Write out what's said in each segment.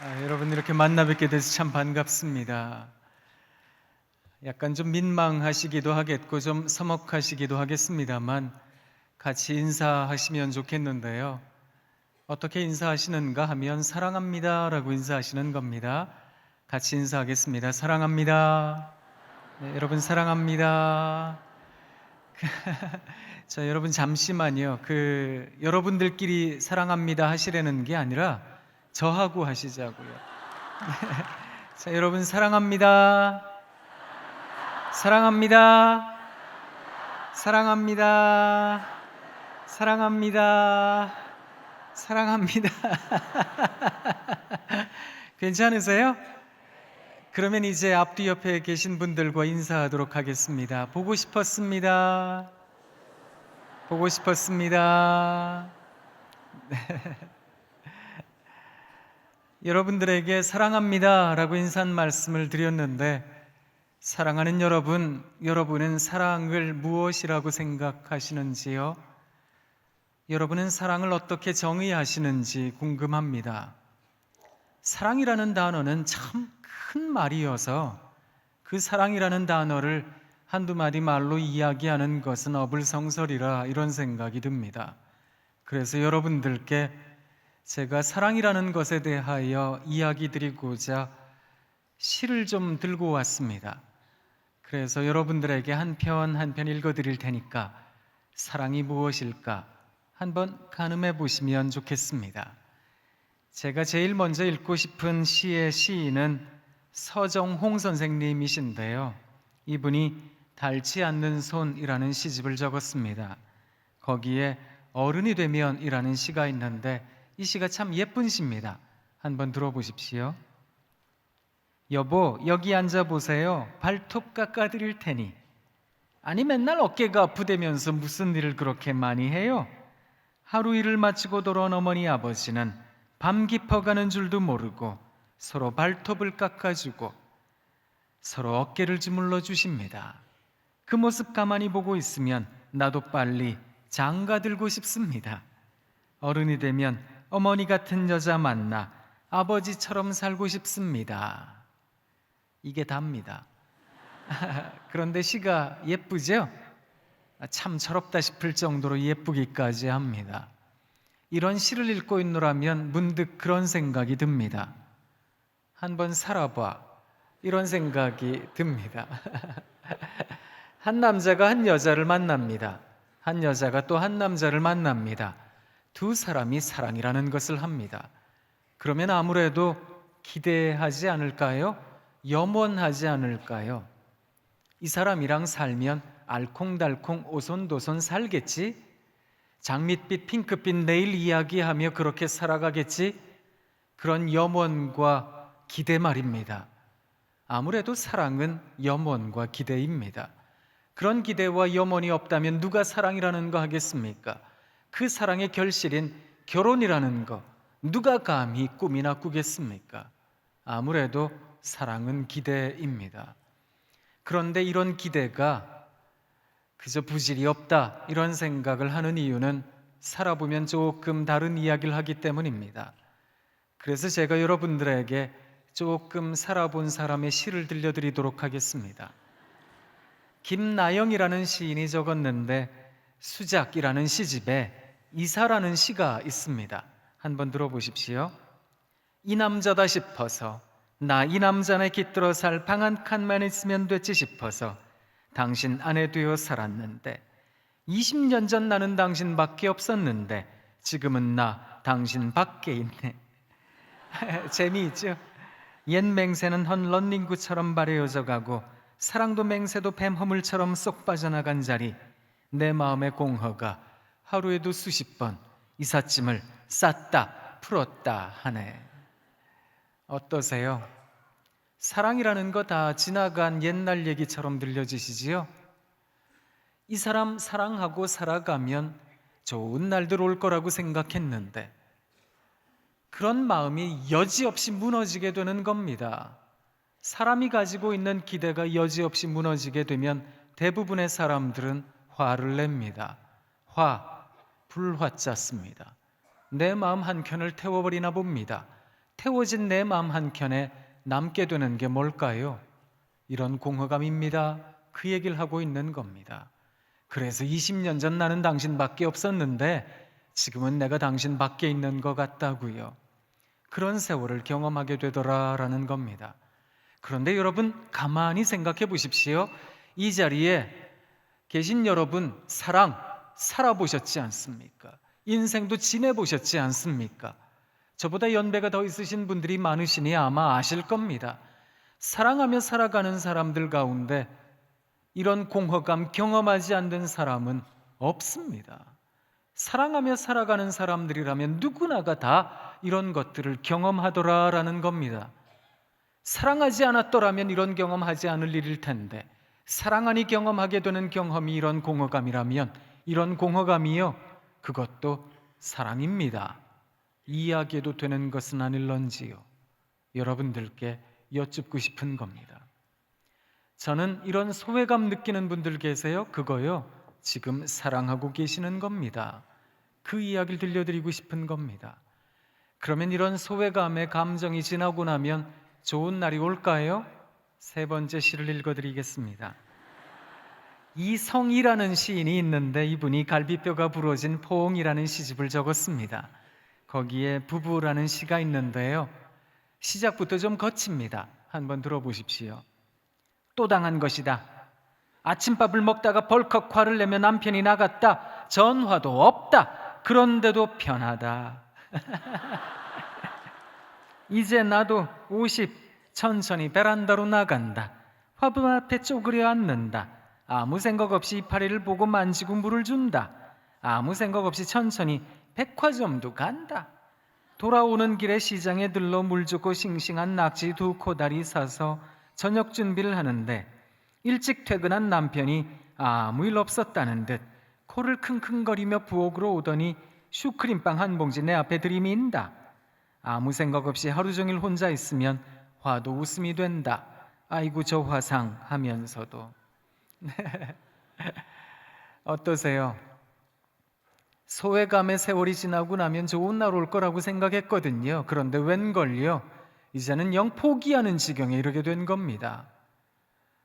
여러분 이렇게 만나 뵙게 돼서 참 반갑습니다. 약간 좀 민망하시기도 하겠고 좀 서먹하시기도 하겠습니다만 같이 인사하시면 좋겠는데요. 어떻게 인사하시는가 하면 사랑합니다 라고 인사하시는 겁니다. 같이 인사하겠습니다. 사랑합니다. 네, 여러분 사랑합니다. 자, 여러분 잠시만요. 여러분들끼리 사랑합니다 하시려는 게 아니라 저하고 하시자고요. 자, 여러분 사랑합니다. 사랑합니다. 사랑합니다. 사랑합니다. 사랑합니다. 괜찮으세요? 그러면 이제 앞뒤 옆에 계신 분들과 인사하도록 하겠습니다. 보고 싶었습니다. 보고 싶었습니다. 여러분들에게 사랑합니다 라고 인사 말씀을 드렸는데, 사랑하는 여러분, 여러분은 사랑을 무엇이라고 생각하시는지요? 여러분은 사랑을 어떻게 정의하시는지 궁금합니다. 사랑이라는 단어는 참 큰 말이어서 그 사랑이라는 단어를 한두 마디 말로 이야기하는 것은 어불성설이라 이런 생각이 듭니다. 그래서 여러분들께 제가 사랑이라는 것에 대하여 이야기 드리고자 시를 좀 들고 왔습니다. 그래서 여러분들에게 한 편 한 편 읽어드릴 테니까 사랑이 무엇일까 한번 가늠해 보시면 좋겠습니다. 제가 제일 먼저 읽고 싶은 시의 시인은 서정홍 선생님이신데요. 이분이 닳지 않는 손이라는 시집을 적었습니다. 거기에 어른이 되면이라는 시가 있는데 이 시가 참 예쁜 시입니다. 한번 들어보십시오. 여보, 여기 앉아보세요. 발톱 깎아드릴 테니. 아니, 맨날 어깨가 아프다면서 무슨 일을 그렇게 많이 해요? 하루 일을 마치고 돌아온 어머니 아버지는 밤 깊어가는 줄도 모르고 서로 발톱을 깎아주고 서로 어깨를 주물러 주십니다. 그 모습 가만히 보고 있으면 나도 빨리 장가 들고 싶습니다. 어른이 되면 어머니 같은 여자 만나 아버지처럼 살고 싶습니다. 이게 답니다. 그런데 시가 예쁘죠? 참 철없다 싶을 정도로 예쁘기까지 합니다. 이런 시를 읽고 있노라면 문득 그런 생각이 듭니다. 한번 살아봐, 이런 생각이 듭니다. 한 남자가 한 여자를 만납니다. 한 여자가 또 한 남자를 만납니다. 두 사람이 사랑이라는 것을 합니다. 그러면 아무래도 기대하지 않을까요? 염원하지 않을까요? 이 사람이랑 살면 알콩달콩 오손도손 살겠지? 장밋빛 핑크빛 내일 이야기하며 그렇게 살아가겠지? 그런 염원과 기대 말입니다. 아무래도 사랑은 염원과 기대입니다. 그런 기대와 염원이 없다면 누가 사랑이라는 거 하겠습니까? 그 사랑의 결실인 결혼이라는 거 누가 감히 꿈이나 꾸겠습니까? 아무래도 사랑은 기대입니다. 그런데 이런 기대가 그저 부질이 없다 이런 생각을 하는 이유는 살아보면 조금 다른 이야기를 하기 때문입니다. 그래서 제가 여러분들에게 조금 살아본 사람의 시를 들려드리도록 하겠습니다. 김나영이라는 시인이 적었는데 수작이라는 시집에 이사라는 시가 있습니다. 한번 들어보십시오. 이 남자다 싶어서 나 이 남자네 깃들어 살 방 한 칸만 있으면 됐지 싶어서 당신 아내 되어 살았는데 20년 전 나는 당신밖에 없었는데 지금은 나 당신 밖에 있네. 재미있죠? 옛 맹세는 헌 런닝구처럼 바래어져 가고 사랑도 맹세도 뱀 허물처럼 쏙 빠져나간 자리 내 마음의 공허가 하루에도 수십 번 이삿짐을 쌌다 풀었다 하네. 어떠세요? 사랑이라는 거 다 지나간 옛날 얘기처럼 들려지시지요? 이 사람 사랑하고 살아가면 좋은 날들 올 거라고 생각했는데 그런 마음이 여지없이 무너지게 되는 겁니다. 사람이 가지고 있는 기대가 여지없이 무너지게 되면 대부분의 사람들은 화를 냅니다. 불화자 씁니다. 내 마음 한켠을 태워버리나 봅니다. 태워진 내 마음 한켠에 남게 되는 게 뭘까요? 이런 공허감입니다. 그 얘기를 하고 있는 겁니다. 그래서 20년 전 나는 당신밖에 없었는데 지금은 내가 당신밖에 있는 것 같다고요. 그런 세월을 경험하게 되더라라는 겁니다. 그런데 여러분 가만히 생각해 보십시오. 이 자리에 계신 여러분 사랑 살아보셨지 않습니까? 인생도 지내보셨지 않습니까? 저보다 연배가 더 있으신 분들이 많으시니 아마 아실 겁니다. 사랑하며 살아가는 사람들 가운데 이런 공허감 경험하지 않는 사람은 없습니다. 사랑하며 살아가는 사람들이라면 누구나가 다 이런 것들을 경험하더라라는 겁니다. 사랑하지 않았더라면 이런 경험하지 않을 일일 텐데 사랑하니 경험하게 되는 경험이 이런 공허감이라면 이런 공허감이요 그것도 사랑입니다. 이해하게도 되는 것은 아닐런지요. 여러분들께 여쭙고 싶은 겁니다. 저는 이런 소외감 느끼는 분들 계세요? 그거요 지금 사랑하고 계시는 겁니다. 그 이야기를 들려드리고 싶은 겁니다. 그러면 이런 소외감의 감정이 지나고 나면 좋은 날이 올까요? 세 번째 시를 읽어드리겠습니다. 이성이라는 시인이 있는데 이분이 갈비뼈가 부러진 포옹이라는 시집을 적었습니다. 거기에 부부라는 시가 있는데요. 시작부터 좀 거칩니다. 한번 들어보십시오. 또 당한 것이다. 아침밥을 먹다가 벌컥 화를 내며 남편이 나갔다. 전화도 없다. 그런데도 편하다. 이제 나도 50 천천히 베란다로 나간다. 화분 앞에 쪼그려 앉는다. 아무 생각 없이 이파리를 보고 만지고 물을 준다. 아무 생각 없이 천천히 백화점도 간다. 돌아오는 길에 시장에 들러 물 주고 싱싱한 낙지 2코다리 사서 저녁 준비를 하는데 일찍 퇴근한 남편이 아무 일 없었다는 듯 코를 킁킁거리며 부엌으로 오더니 슈크림빵 한 봉지 내 앞에 들이민다. 아무 생각 없이 하루 종일 혼자 있으면 화도 웃음이 된다. 아이고 저 화상 하면서도. 어떠세요? 소외감의 세월이 지나고 나면 좋은 날 올 거라고 생각했거든요. 그런데 웬걸요? 이제는 영 포기하는 지경에 이르게 된 겁니다.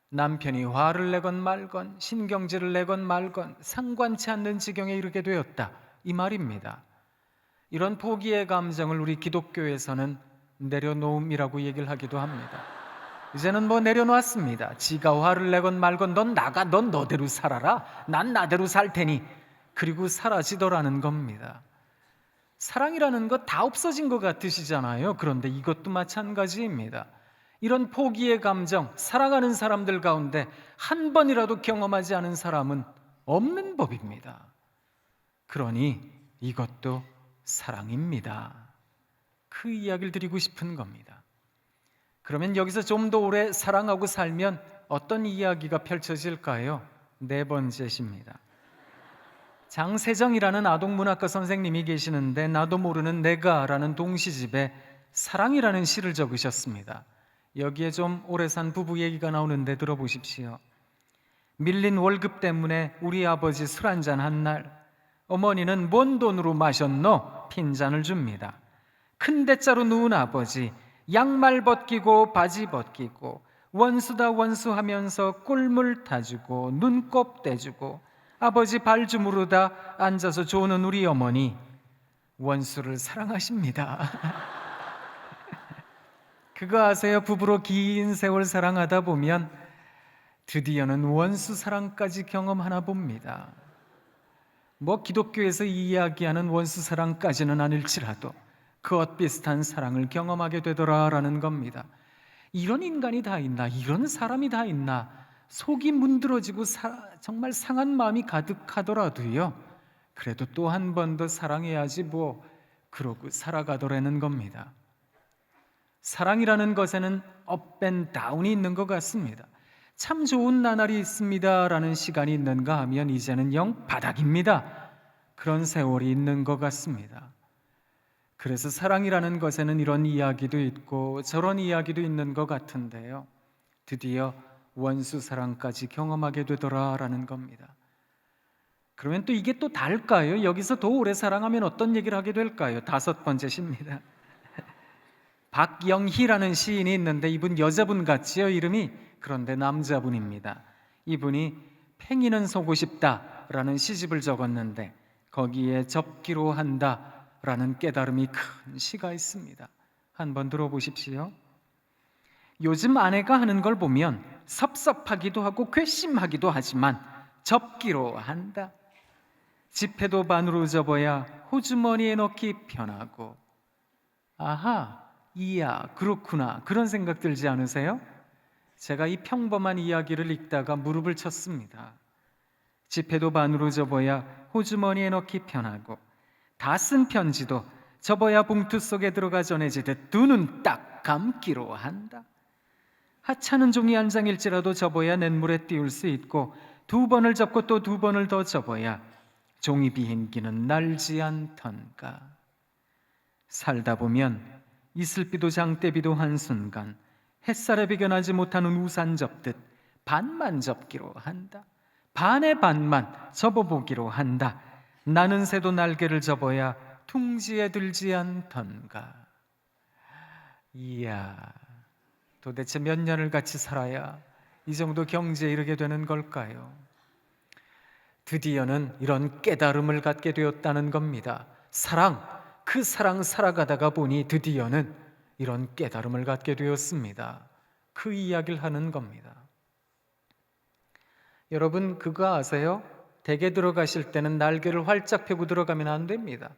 남편이 화를 내건 말건 신경질을 내건 말건 상관치 않는 지경에 이르게 되었다. 이 말입니다. 이런 포기의 감정을 우리 기독교에서는 내려놓음이라고 얘기를 하기도 합니다. 이제는 뭐 내려놨습니다. 지가 화를 내건 말건 넌 나가, 넌 너대로 살아라. 난 나대로 살 테니. 그리고 사라지더라는 겁니다. 사랑이라는 것 다 없어진 것 같으시잖아요. 그런데 이것도 마찬가지입니다. 이런 포기의 감정, 사랑하는 사람들 가운데 한 번이라도 경험하지 않은 사람은 없는 법입니다. 그러니 이것도 사랑입니다. 그 이야기를 드리고 싶은 겁니다. 그러면 여기서 좀 더 오래 사랑하고 살면 어떤 이야기가 펼쳐질까요? 네 번째 시입니다. 장세정이라는 아동문학과 선생님이 계시는데 나도 모르는 내가라는 동시집에 사랑이라는 시를 적으셨습니다. 여기에 좀 오래 산 부부 얘기가 나오는데 들어보십시오. 밀린 월급 때문에 우리 아버지 술 한잔 한 날 어머니는 뭔 돈으로 마셨노? 핀잔을 줍니다. 큰 대자로 누운 아버지 양말 벗기고 바지 벗기고 원수다 원수 하면서 꿀물 타주고 눈곱 떼주고 아버지 발 주무르다 앉아서 조는 우리 어머니 원수를 사랑하십니다. 그거 아세요? 부부로 긴 세월 사랑하다 보면 드디어는 원수 사랑까지 경험하나 봅니다. 뭐 기독교에서 이야기하는 원수 사랑까지는 아닐지라도 그것 비슷한 사랑을 경험하게 되더라라는 겁니다. 이런 인간이 다 있나? 이런 사람이 다 있나? 속이 문드러지고 정말 상한 마음이 가득하더라도요. 그래도 또 한 번 더 사랑해야지 뭐 그러고 살아가더라는 겁니다. 사랑이라는 것에는 업앤다운이 있는 것 같습니다. 참 좋은 나날이 있습니다라는 시간이 있는가 하면 이제는 영 바닥입니다. 그런 세월이 있는 것 같습니다. 그래서 사랑이라는 것에는 이런 이야기도 있고 저런 이야기도 있는 것 같은데요. 드디어 원수 사랑까지 경험하게 되더라라는 겁니다. 그러면 또 이게 또 달까요? 여기서 더 오래 사랑하면 어떤 얘기를 하게 될까요? 다섯 번째 시입니다. 박영희라는 시인이 있는데 이분 여자분 같지요, 이름이? 그런데 남자분입니다. 이분이 팽이는 서고 싶다라는 시집을 적었는데 거기에 접기로 한다라는 깨달음이 큰 시가 있습니다. 한번 들어보십시오. 요즘 아내가 하는 걸 보면 섭섭하기도 하고 괘씸하기도 하지만 접기로 한다. 지폐도 반으로 접어야 호주머니에 넣기 편하고. 아하, 이야, 그렇구나. 그런 생각 들지 않으세요? 제가 이 평범한 이야기를 읽다가 무릎을 쳤습니다. 지폐도 반으로 접어야 호주머니에 넣기 편하고, 다 쓴 편지도 접어야 봉투 속에 들어가 전해지듯 두 눈 딱 감기로 한다. 하찮은 종이 한 장일지라도 접어야 냇물에 띄울 수 있고, 두 번을 접고 또 두 번을 더 접어야 종이 비행기는 날지 않던가. 살다 보면 이슬비도 장대비도 한순간 햇살에 비견하지 못하는 우산 접듯 반만 접기로 한다. 반의 반만 접어보기로 한다. 나는 새도 날개를 접어야 둥지에 들지 않던가. 이야, 도대체 몇 년을 같이 살아야 이 정도 경지에 이르게 되는 걸까요? 드디어는 이런 깨달음을 갖게 되었다는 겁니다. 그 사랑 살아가다가 보니 드디어는 이런 깨달음을 갖게 되었습니다. 그 이야기를 하는 겁니다. 여러분, 그거 아세요? 댁에 들어가실 때는 날개를 활짝 펴고 들어가면 안 됩니다.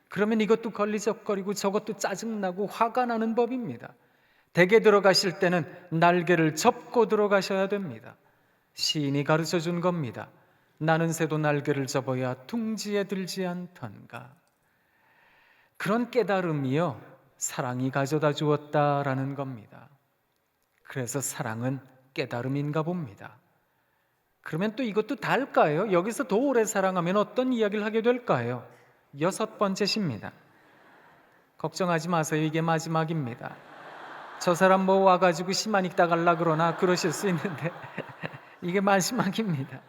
그러면 이것도 걸리적거리고 저것도 짜증나고 화가 나는 법입니다. 댁에 들어가실 때는 날개를 접고 들어가셔야 됩니다. 시인이 가르쳐 준 겁니다. 나는 새도 날개를 접어야 둥지에 들지 않던가. 그런 깨달음이요, 사랑이 가져다 주었다라는 겁니다. 그래서 사랑은 깨달음인가 봅니다. 그러면 또 이것도 달까요? 여기서 더 오래 사랑하면 어떤 이야기를 하게 될까요? 6번째 시입니다. 걱정하지 마세요. 이게 마지막입니다. 저 사람 뭐 와가지고 시만 읽다 갈라 그러나 그러실 수 있는데 이게 마지막입니다.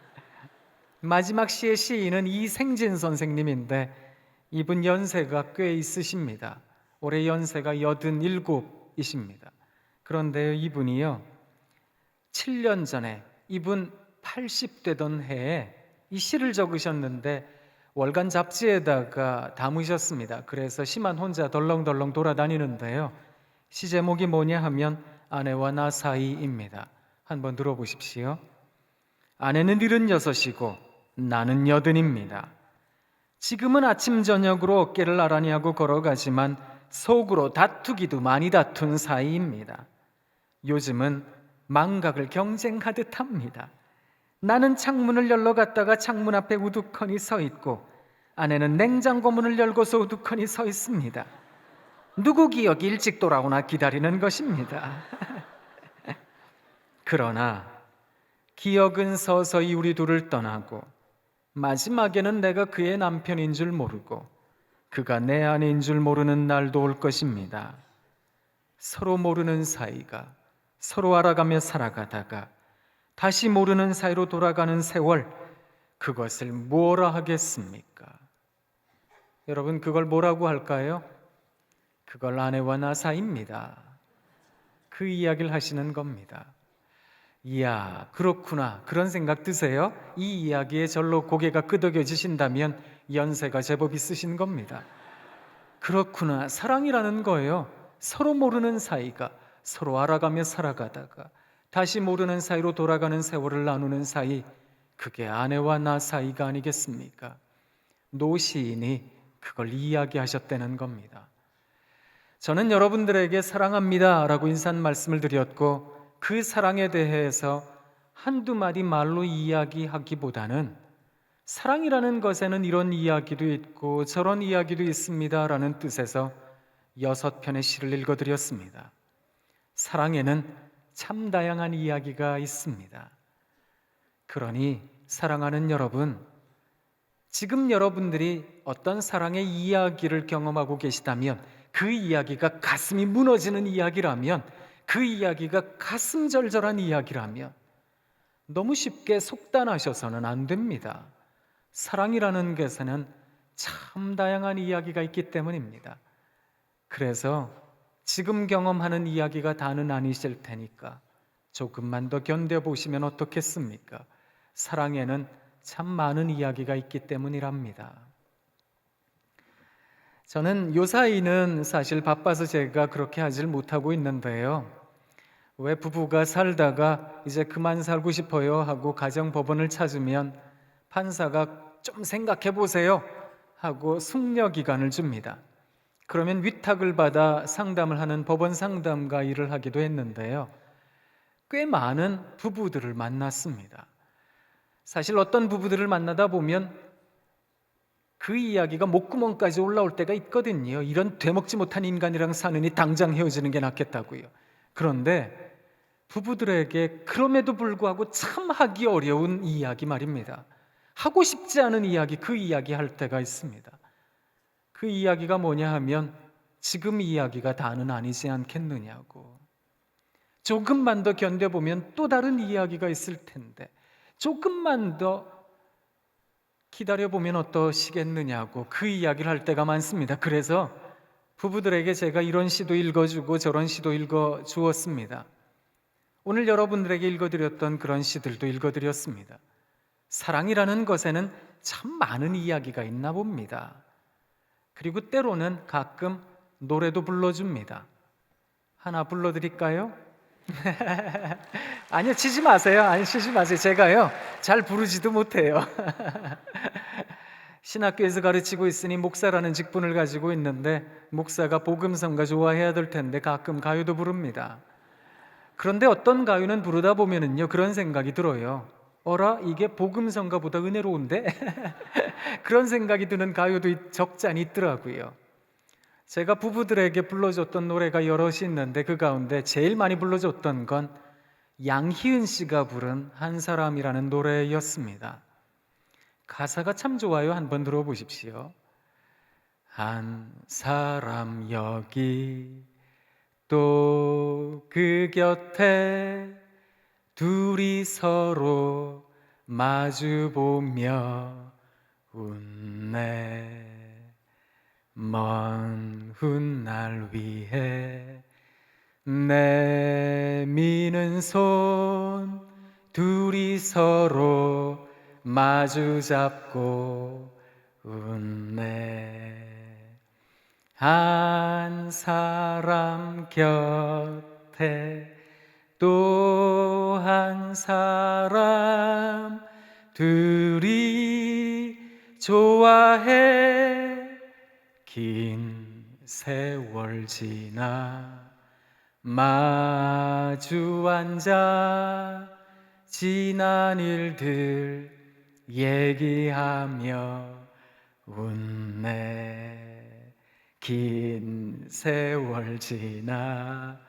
마지막 시의 시인은 이생진 선생님인데 이분 연세가 꽤 있으십니다. 올해 연세가 87이십니다. 그런데 이분이요, 7년 전에 이분 80되던 해에 이 시를 적으셨는데 월간 잡지에다가 담으셨습니다. 그래서 시만 혼자 덜렁덜렁 돌아다니는데요, 시 제목이 뭐냐 하면 아내와 나 사이입니다. 한번 들어보십시오. 아내는 76이고 나는 80입니다. 지금은 아침 저녁으로 어깨를 나란히 하고 걸어가지만 속으로 다투기도 많이 다툰 사이입니다. 요즘은 망각을 경쟁하듯 합니다. 나는 창문을 열러 갔다가 창문 앞에 우두커니 서 있고 아내는 냉장고 문을 열고서 우두커니 서 있습니다. 누구 기억이 일찍 돌아오나 기다리는 것입니다. 그러나 기억은 서서히 우리 둘을 떠나고 마지막에는 내가 그의 남편인 줄 모르고 그가 내 아내인 줄 모르는 날도 올 것입니다. 서로 모르는 사이가 서로 알아가며 살아가다가 다시 모르는 사이로 돌아가는 세월, 그것을 뭐라 하겠습니까? 여러분, 그걸 뭐라고 할까요? 그걸 아내와 나 사이입니다. 그 이야기를 하시는 겁니다. 이야, 그렇구나. 그런 생각 드세요? 이 이야기에 절로 고개가 끄덕여지신다면 연세가 제법 있으신 겁니다. 그렇구나. 사랑이라는 거예요, 서로 모르는 사이가 서로 알아가며 살아가다가 다시 모르는 사이로 돌아가는 세월을 나누는 사이, 그게 아내와 나 사이가 아니겠습니까? 노 시인이 그걸 이야기하셨다는 겁니다. 저는 여러분들에게 사랑합니다 라고 인사 말씀을 드렸고, 그 사랑에 대해서 한두 마디 말로 이야기하기보다는 사랑이라는 것에는 이런 이야기도 있고 저런 이야기도 있습니다 라는 뜻에서 6편의 시를 읽어드렸습니다. 사랑에는 참 다양한 이야기가 있습니다. 그러니 사랑하는 여러분, 지금 여러분들이 어떤 사랑의 이야기를 경험하고 계시다면, 그 이야기가 가슴이 무너지는 이야기라면, 그 이야기가 가슴 절절한 이야기라면 너무 쉽게 속단하셔서는 안 됩니다. 사랑이라는 것에는 참 다양한 이야기가 있기 때문입니다. 그래서 지금 경험하는 이야기가 다는 아니실 테니까 조금만 더 견뎌보시면 어떻겠습니까? 사랑에는 참 많은 이야기가 있기 때문이랍니다. 저는 요사이는 사실 바빠서 제가 그렇게 하질 못하고 있는데요. 왜 부부가 살다가 이제 그만 살고 싶어요 하고 가정법원을 찾으면 판사가 좀 생각해 보세요 하고 숙려 기간을 줍니다. 그러면 위탁을 받아 상담을 하는 법원 상담가 일을 하기도 했는데요. 꽤 많은 부부들을 만났습니다. 사실 어떤 부부들을 만나다 보면 그 이야기가 목구멍까지 올라올 때가 있거든요. 이런 되먹지 못한 인간이랑 사느니 당장 헤어지는 게 낫겠다고요. 그런데 부부들에게 그럼에도 불구하고 참 하기 어려운 이야기 말입니다. 하고 싶지 않은 이야기, 그 이야기 할 때가 있습니다. 그 이야기가 뭐냐 하면 지금 이야기가 다는 아니지 않겠느냐고. 조금만 더 견뎌보면 또 다른 이야기가 있을 텐데 조금만 더 기다려보면 어떠시겠느냐고 그 이야기를 할 때가 많습니다. 그래서 부부들에게 제가 이런 시도 읽어주고 저런 시도 읽어주었습니다. 오늘 여러분들에게 읽어드렸던 그런 시들도 읽어드렸습니다. 사랑이라는 것에는 참 많은 이야기가 있나 봅니다. 그리고 때로는 가끔 노래도 불러줍니다. 하나 불러드릴까요? 아니요, 치지 마세요. 아니, 치지 마세요. 제가요, 잘 부르지도 못해요. 신학교에서 가르치고 있으니 목사라는 직분을 가지고 있는데 목사가 복음성가 좋아해야 될 텐데 가끔 가요도 부릅니다. 그런데 어떤 가요는 부르다 보면은요 그런 생각이 들어요. 어라, 이게 복음성가보다 은혜로운데? 그런 생각이 드는 가요도 적잖이 있더라고요. 제가 부부들에게 불러줬던 노래가 여럿이 있는데 그 가운데 제일 많이 불러줬던 건 양희은 씨가 부른 한 사람이라는 노래였습니다. 가사가 참 좋아요. 한번 들어보십시오. 한 사람 여기 또 그 곁에 둘이 서로 마주보며 웃네. 먼 훗날 위해 내미는 손 둘이 서로 마주 잡고 웃네. 한 사람 곁에 또 한 사람 둘이 좋아해. 긴 세월 지나 마주 앉아 지난 일들 얘기하며 웃네. 긴 세월 지나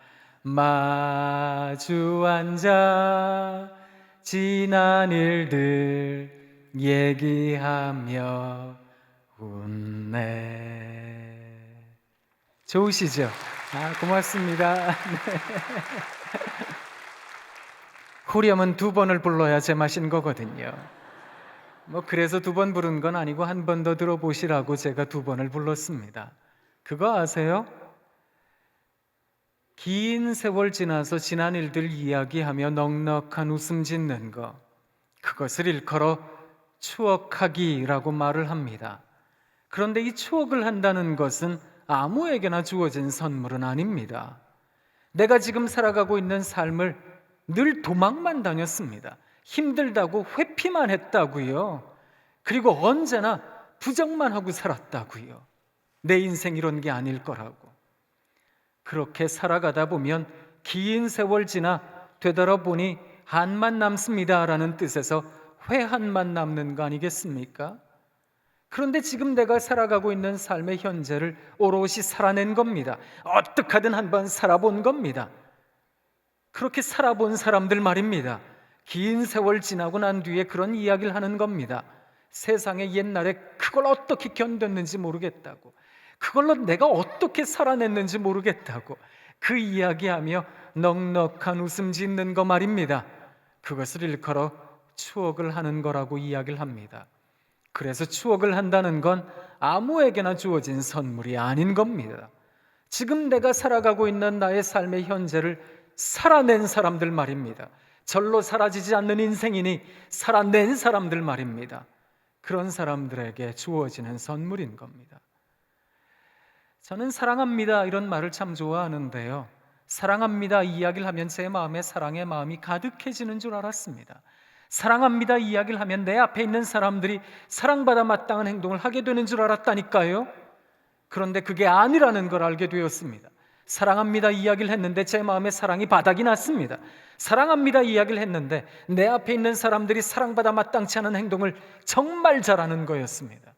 마주 앉아 지난 일들 얘기하며 웃네. 좋으시죠? 고맙습니다. 후렴은 2번을 불러야 제맛인 거거든요. 그래서 2번 부른 건 아니고 한 번 더 들어보시라고 제가 2번을 불렀습니다. 그거 아세요? 긴 세월 지나서 지난 일들 이야기하며 넉넉한 웃음 짓는 거, 그것을 일컬어 추억하기라고 말을 합니다. 그런데 이 추억을 한다는 것은 아무에게나 주어진 선물은 아닙니다. 내가 지금 살아가고 있는 삶을 늘 도망만 다녔습니다. 힘들다고 회피만 했다고요. 그리고 언제나 부정만 하고 살았다고요. 내 인생 이런 게 아닐 거라고. 그렇게 살아가다 보면 긴 세월 지나 되돌아보니 한만 남습니다라는 뜻에서 회한만 남는 거 아니겠습니까? 그런데 지금 내가 살아가고 있는 삶의 현재를 오롯이 살아낸 겁니다. 어떻게 하든 한번 살아본 겁니다. 그렇게 살아본 사람들 말입니다. 긴 세월 지나고 난 뒤에 그런 이야기를 하는 겁니다. 세상에 옛날에 그걸 어떻게 견뎠는지 모르겠다고, 그걸로 내가 어떻게 살아냈는지 모르겠다고 그 이야기하며 넉넉한 웃음 짓는 거 말입니다. 그것을 일컬어 추억을 하는 거라고 이야기를 합니다. 그래서 추억을 한다는 건 아무에게나 주어진 선물이 아닌 겁니다. 지금 내가 살아가고 있는 나의 삶의 현재를 살아낸 사람들 말입니다. 절로 사라지지 않는 인생이니 살아낸 사람들 말입니다. 그런 사람들에게 주어지는 선물인 겁니다. 저는 사랑합니다 이런 말을 참 좋아하는데요, 사랑합니다 이야기를 하면 제 마음에 사랑의 마음이 가득해지는 줄 알았습니다. 사랑합니다 이야기를 하면 내 앞에 있는 사람들이 사랑받아 마땅한 행동을 하게 되는 줄 알았다니까요. 그런데 그게 아니라는 걸 알게 되었습니다. 사랑합니다 이야기를 했는데 제 마음에 사랑이 바닥이 났습니다. 사랑합니다 이야기를 했는데 내 앞에 있는 사람들이 사랑받아 마땅치 않은 행동을 정말 잘하는 거였습니다.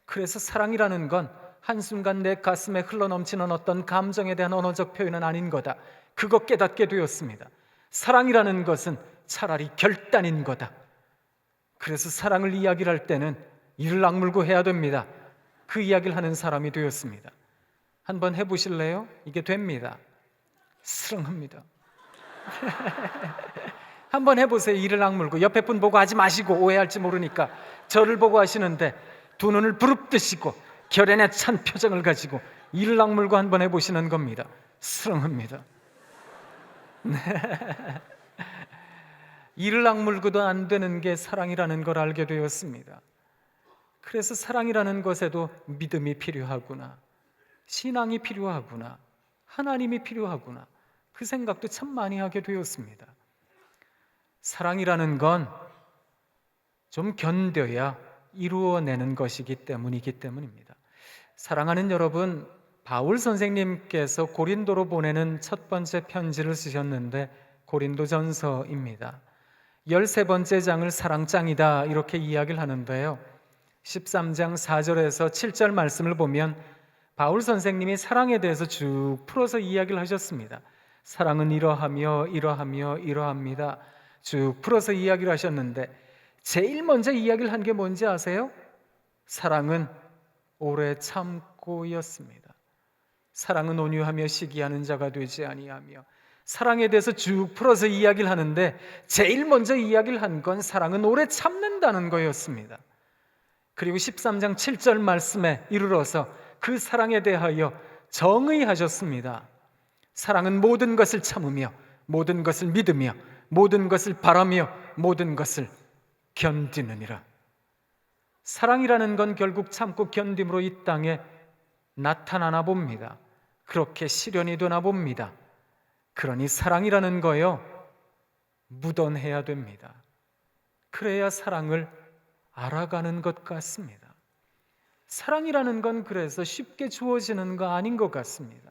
그래서 사랑이라는 건 한순간 내 가슴에 흘러넘치는 어떤 감정에 대한 언어적 표현은 아닌 거다, 그거 깨닫게 되었습니다. 사랑이라는 것은 차라리 결단인 거다. 그래서 사랑을 이야기를 할 때는 이를 악물고 해야 됩니다. 그 이야기를 하는 사람이 되었습니다. 한번 해보실래요? 이게 됩니다. 사랑합니다. 한번 해보세요. 이를 악물고. 옆에 분 보고 하지 마시고, 오해할지 모르니까 저를 보고 하시는데 두 눈을 부릅뜨시고 결연에 찬 표정을 가지고 이를 악물고 한번 해보시는 겁니다. 사랑합니다. 네. 이를 악물고도 안 되는 게 사랑이라는 걸 알게 되었습니다. 그래서 사랑이라는 것에도 믿음이 필요하구나, 신앙이 필요하구나, 하나님이 필요하구나, 그 생각도 참 많이 하게 되었습니다. 사랑이라는 건 좀 견뎌야 이루어내는 것이기 때문입니다. 사랑하는 여러분, 바울 선생님께서 고린도로 보내는 첫 번째 편지를 쓰셨는데 고린도전서입니다. 13번째 장을 사랑장이다 이렇게 이야기를 하는데요, 13장 4절에서 7절 말씀을 보면 바울 선생님이 사랑에 대해서 쭉 풀어서 이야기를 하셨습니다. 사랑은 이러하며 이러하며 이러합니다. 쭉 풀어서 이야기를 하셨는데 제일 먼저 이야기를 한 게 뭔지 아세요? 사랑은 오래 참고였습니다. 사랑은 온유하며 시기하는 자가 되지 아니하며, 사랑에 대해서 쭉 풀어서 이야기를 하는데 제일 먼저 이야기를 한 건 사랑은 오래 참는다는 거였습니다. 그리고 13장 7절 말씀에 이르러서 그 사랑에 대하여 정의하셨습니다. 사랑은 모든 것을 참으며 모든 것을 믿으며 모든 것을 바라며 모든 것을 견디느니라. 사랑이라는 건 결국 참고 견딤으로 이 땅에 나타나나 봅니다. 그렇게 실현이 되나 봅니다. 그러니 사랑이라는 거요, 묻어내야 됩니다. 그래야 사랑을 알아가는 것 같습니다. 사랑이라는 건 그래서 쉽게 주어지는 거 아닌 것 같습니다.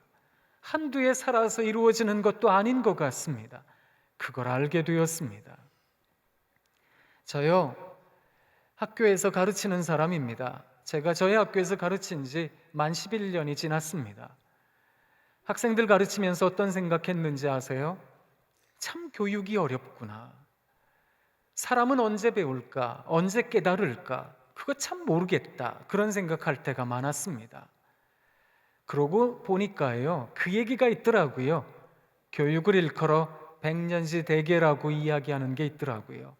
한두 해 살아서 이루어지는 것도 아닌 것 같습니다. 그걸 알게 되었습니다. 저요, 학교에서 가르치는 사람입니다. 제가 저희 학교에서 가르친 지 만 11년이 지났습니다. 학생들 가르치면서 어떤 생각했는지 아세요? 참 교육이 어렵구나. 사람은 언제 배울까? 언제 깨달을까? 그거 참 모르겠다. 그런 생각할 때가 많았습니다. 그러고 보니까요, 그 얘기가 있더라고요. 교육을 일컬어 백년지 대계라고 이야기하는 게 있더라고요.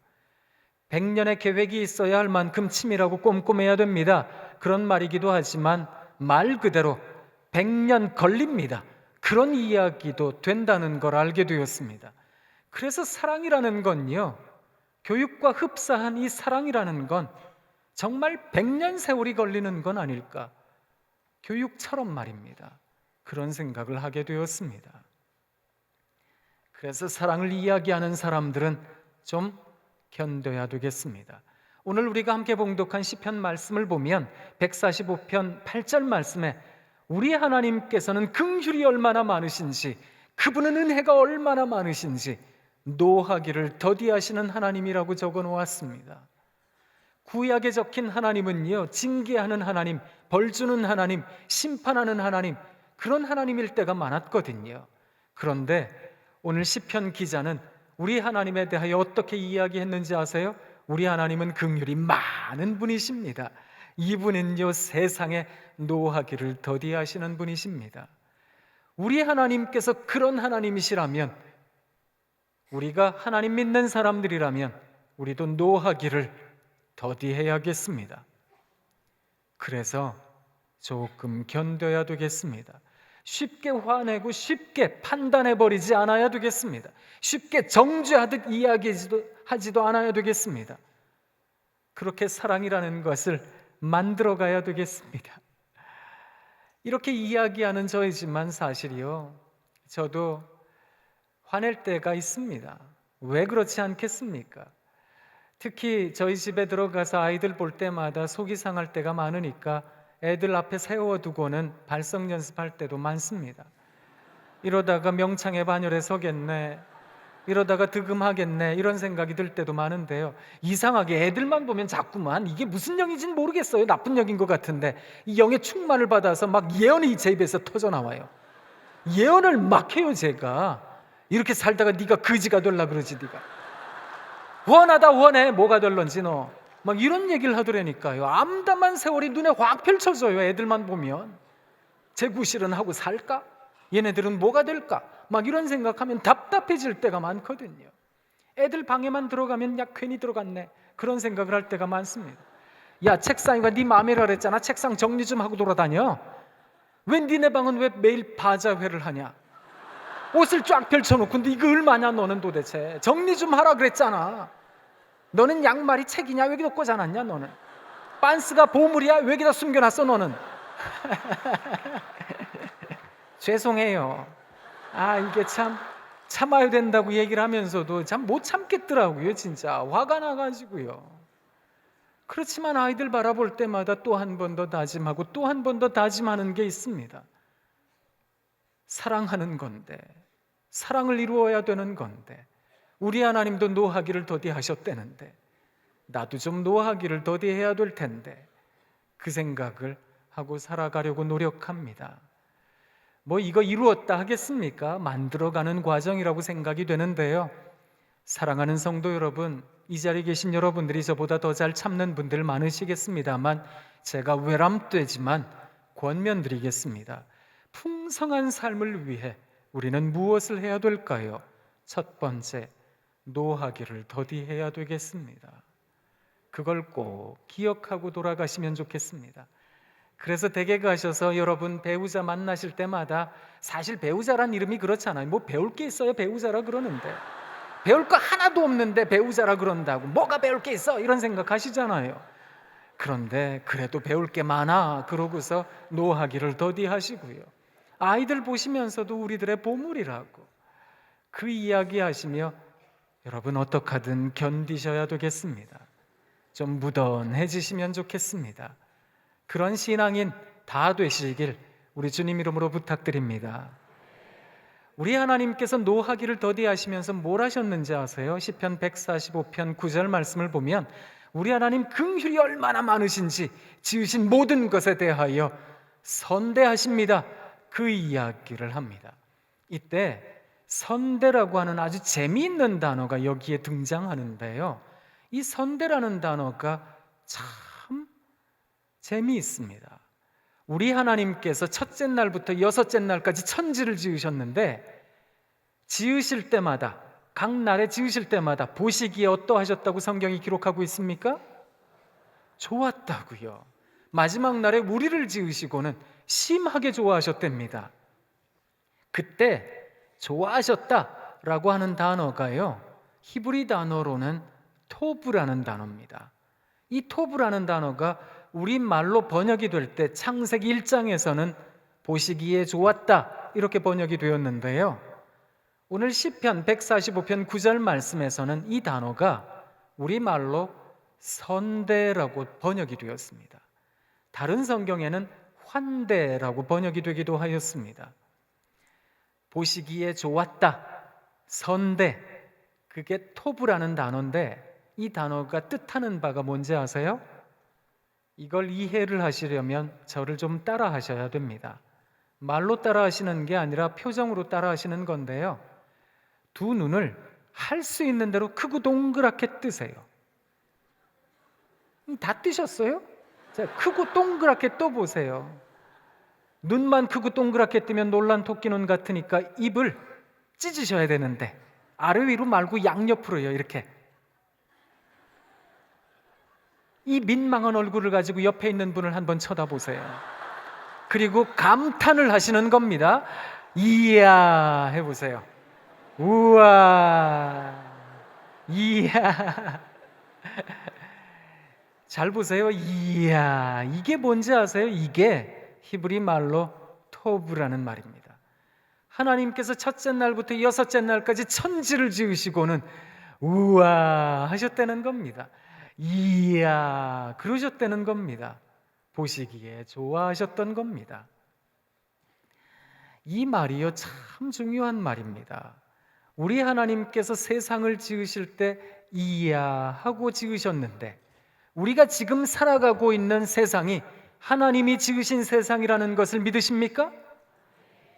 100년의 계획이 있어야 할 만큼 치밀하고 꼼꼼해야 됩니다. 그런 말이기도 하지만 말 그대로 100년 걸립니다. 그런 이야기도 된다는 걸 알게 되었습니다. 그래서 사랑이라는 건요, 교육과 흡사한 이 사랑이라는 건 정말 100년 세월이 걸리는 건 아닐까, 교육처럼 말입니다. 그런 생각을 하게 되었습니다. 그래서 사랑을 이야기하는 사람들은 좀 견뎌야 되겠습니다. 오늘 우리가 함께 봉독한 시편 말씀을 보면 145편 8절 말씀에 우리 하나님께서는 긍휼이 얼마나 많으신지, 그분은 은혜가 얼마나 많으신지 노하기를 더디하시는 하나님이라고 적어 놓았습니다. 구약에 적힌 하나님은요, 징계하는 하나님, 벌주는 하나님, 심판하는 하나님, 그런 하나님일 때가 많았거든요. 그런데 오늘 시편 기자는 우리 하나님에 대하여 어떻게 이야기했는지 아세요? 우리 하나님은 긍휼이 많은 분이십니다. 이분은요, 세상에 노하기를 더디하시는 분이십니다. 우리 하나님께서 그런 하나님이시라면, 우리가 하나님 믿는 사람들이라면 우리도 노하기를 더디해야겠습니다. 그래서 조금 견뎌야 되겠습니다. 쉽게 화내고 쉽게 판단해버리지 않아야 되겠습니다. 쉽게 정죄하듯 하지도 않아야 되겠습니다. 그렇게 사랑이라는 것을 만들어가야 되겠습니다. 이렇게 이야기하는 저이지만 사실이요, 저도 화낼 때가 있습니다. 왜 그렇지 않겠습니까? 특히 저희 집에 들어가서 아이들 볼 때마다 속이 상할 때가 많으니까 애들 앞에 세워두고는 발성 연습할 때도 많습니다. 이러다가 명창에 반열에 서겠네, 이러다가 득음하겠네, 이런 생각이 들 때도 많은데요, 이상하게 애들만 보면 자꾸만 이게 무슨 영인지는 모르겠어요. 나쁜 영인 것 같은데 이 영의 충만을 받아서 막 예언이 제 입에서 터져나와요. 예언을 막 해요. 제가 이렇게 살다가 네가 거지가 될라 그러지, 네가 원하다 원해, 뭐가 될런지 너, 막 이런 얘기를 하더라니까요. 암담한 세월이 눈에 확 펼쳐져요. 애들만 보면 제 구실은 하고 살까? 얘네들은 뭐가 될까? 막 이런 생각하면 답답해질 때가 많거든요. 애들 방에만 들어가면 야 괜히 들어갔네, 그런 생각을 할 때가 많습니다. 야, 책상이가 네 맘이라 그랬잖아. 책상 정리 좀 하고 돌아다녀. 왜 니네 방은 왜 매일 바자회를 하냐? 옷을 쫙 펼쳐놓고, 근데 이거 얼마냐 너는 도대체? 정리 좀 하라 그랬잖아. 너는 양말이 책이냐? 왜 여기다 꽂아놨냐 너는? 빤스가 보물이야? 왜 여기다 숨겨놨어 너는? 죄송해요. 이게 참 참아야 된다고 얘기를 하면서도 참 못 참겠더라고요. 진짜 화가 나가지고요. 그렇지만 아이들 바라볼 때마다 또 한 번 더 다짐하고 또 한 번 더 다짐하는 게 있습니다. 사랑하는 건데, 사랑을 이루어야 되는 건데, 우리 하나님도 노하기를 더디하셨다는데 나도 좀 노하기를 더디해야 될 텐데, 그 생각을 하고 살아가려고 노력합니다. 뭐 이거 이루었다 하겠습니까? 만들어가는 과정이라고 생각이 되는데요, 사랑하는 성도 여러분, 이 자리에 계신 여러분들이 저보다 더 잘 참는 분들 많으시겠습니다만 제가 외람되지만 권면드리겠습니다. 풍성한 삶을 위해 우리는 무엇을 해야 될까요? 첫 번째, 노하기를 더디해야 되겠습니다. 그걸 꼭 기억하고 돌아가시면 좋겠습니다. 그래서 댁에 가셔서 여러분 배우자 만나실 때마다, 사실 배우자란 이름이 그렇잖아요. 뭐 배울 게 있어요 배우자라 그러는데, 배울 거 하나도 없는데 배우자라 그런다고 뭐가 배울 게 있어, 이런 생각 하시잖아요. 그런데 그래도 배울 게 많아 그러고서 노하기를 더디하시고요, 아이들 보시면서도 우리들의 보물이라고 그 이야기 하시며 여러분 어떻게 하든 견디셔야 되겠습니다. 좀 무던해지시면 좋겠습니다. 그런 신앙인 다 되시길 우리 주님 이름으로 부탁드립니다. 우리 하나님께서 노하기를 더디하시면서 뭘 하셨는지 아세요? 시편 145편 9절 말씀을 보면 우리 하나님 긍휼이 얼마나 많으신지 지으신 모든 것에 대하여 선대하십니다, 그 이야기를 합니다. 이때 선대라고 하는 아주 재미있는 단어가 여기에 등장하는데요, 이 선대라는 단어가 참 재미있습니다. 우리 하나님께서 첫째 날부터 여섯째 날까지 천지를 지으셨는데, 지으실 때마다, 각 날에 지으실 때마다 보시기에 어떠하셨다고 성경이 기록하고 있습니까? 좋았다고요. 마지막 날에 우리를 지으시고는 심하게 좋아하셨답니다. 그때 좋아하셨다라고 하는 단어가요, 히브리 단어로는 토브라는 단어입니다. 이 토브라는 단어가 우리말로 번역이 될 때 창세기 1장에서는 보시기에 좋았다 이렇게 번역이 되었는데요, 오늘 시편 145편 9절 말씀에서는 이 단어가 우리말로 선대라고 번역이 되었습니다. 다른 성경에는 환대라고 번역이 되기도 하였습니다. 보시기에 좋았다, 선대, 그게 토브라는 단어인데 이 단어가 뜻하는 바가 뭔지 아세요? 이걸 이해를 하시려면 저를 좀 따라 하셔야 됩니다. 말로 따라 하시는 게 아니라 표정으로 따라 하시는 건데요, 두 눈을 할 수 있는 대로 크고 동그랗게 뜨세요. 다 뜨셨어요? 자, 크고 동그랗게 떠보세요. 눈만 크고 동그랗게 뜨면 놀란 토끼 눈 같으니까 입을 찢으셔야 되는데 아래 위로 말고 양옆으로요, 이렇게. 이 민망한 얼굴을 가지고 옆에 있는 분을 한번 쳐다보세요. 그리고 감탄을 하시는 겁니다. 이야 해보세요. 우와, 이야. 잘 보세요. 이야, 이게 뭔지 아세요? 이게 히브리 말로 토브라는 말입니다. 하나님께서 첫째 날부터 여섯째 날까지 천지를 지으시고는 우와 하셨다는 겁니다. 이야 그러셨다는 겁니다. 보시기에 좋아하셨던 겁니다. 이 말이요 참 중요한 말입니다. 우리 하나님께서 세상을 지으실 때 이야 하고 지으셨는데 우리가 지금 살아가고 있는 세상이 하나님이 지으신 세상이라는 것을 믿으십니까?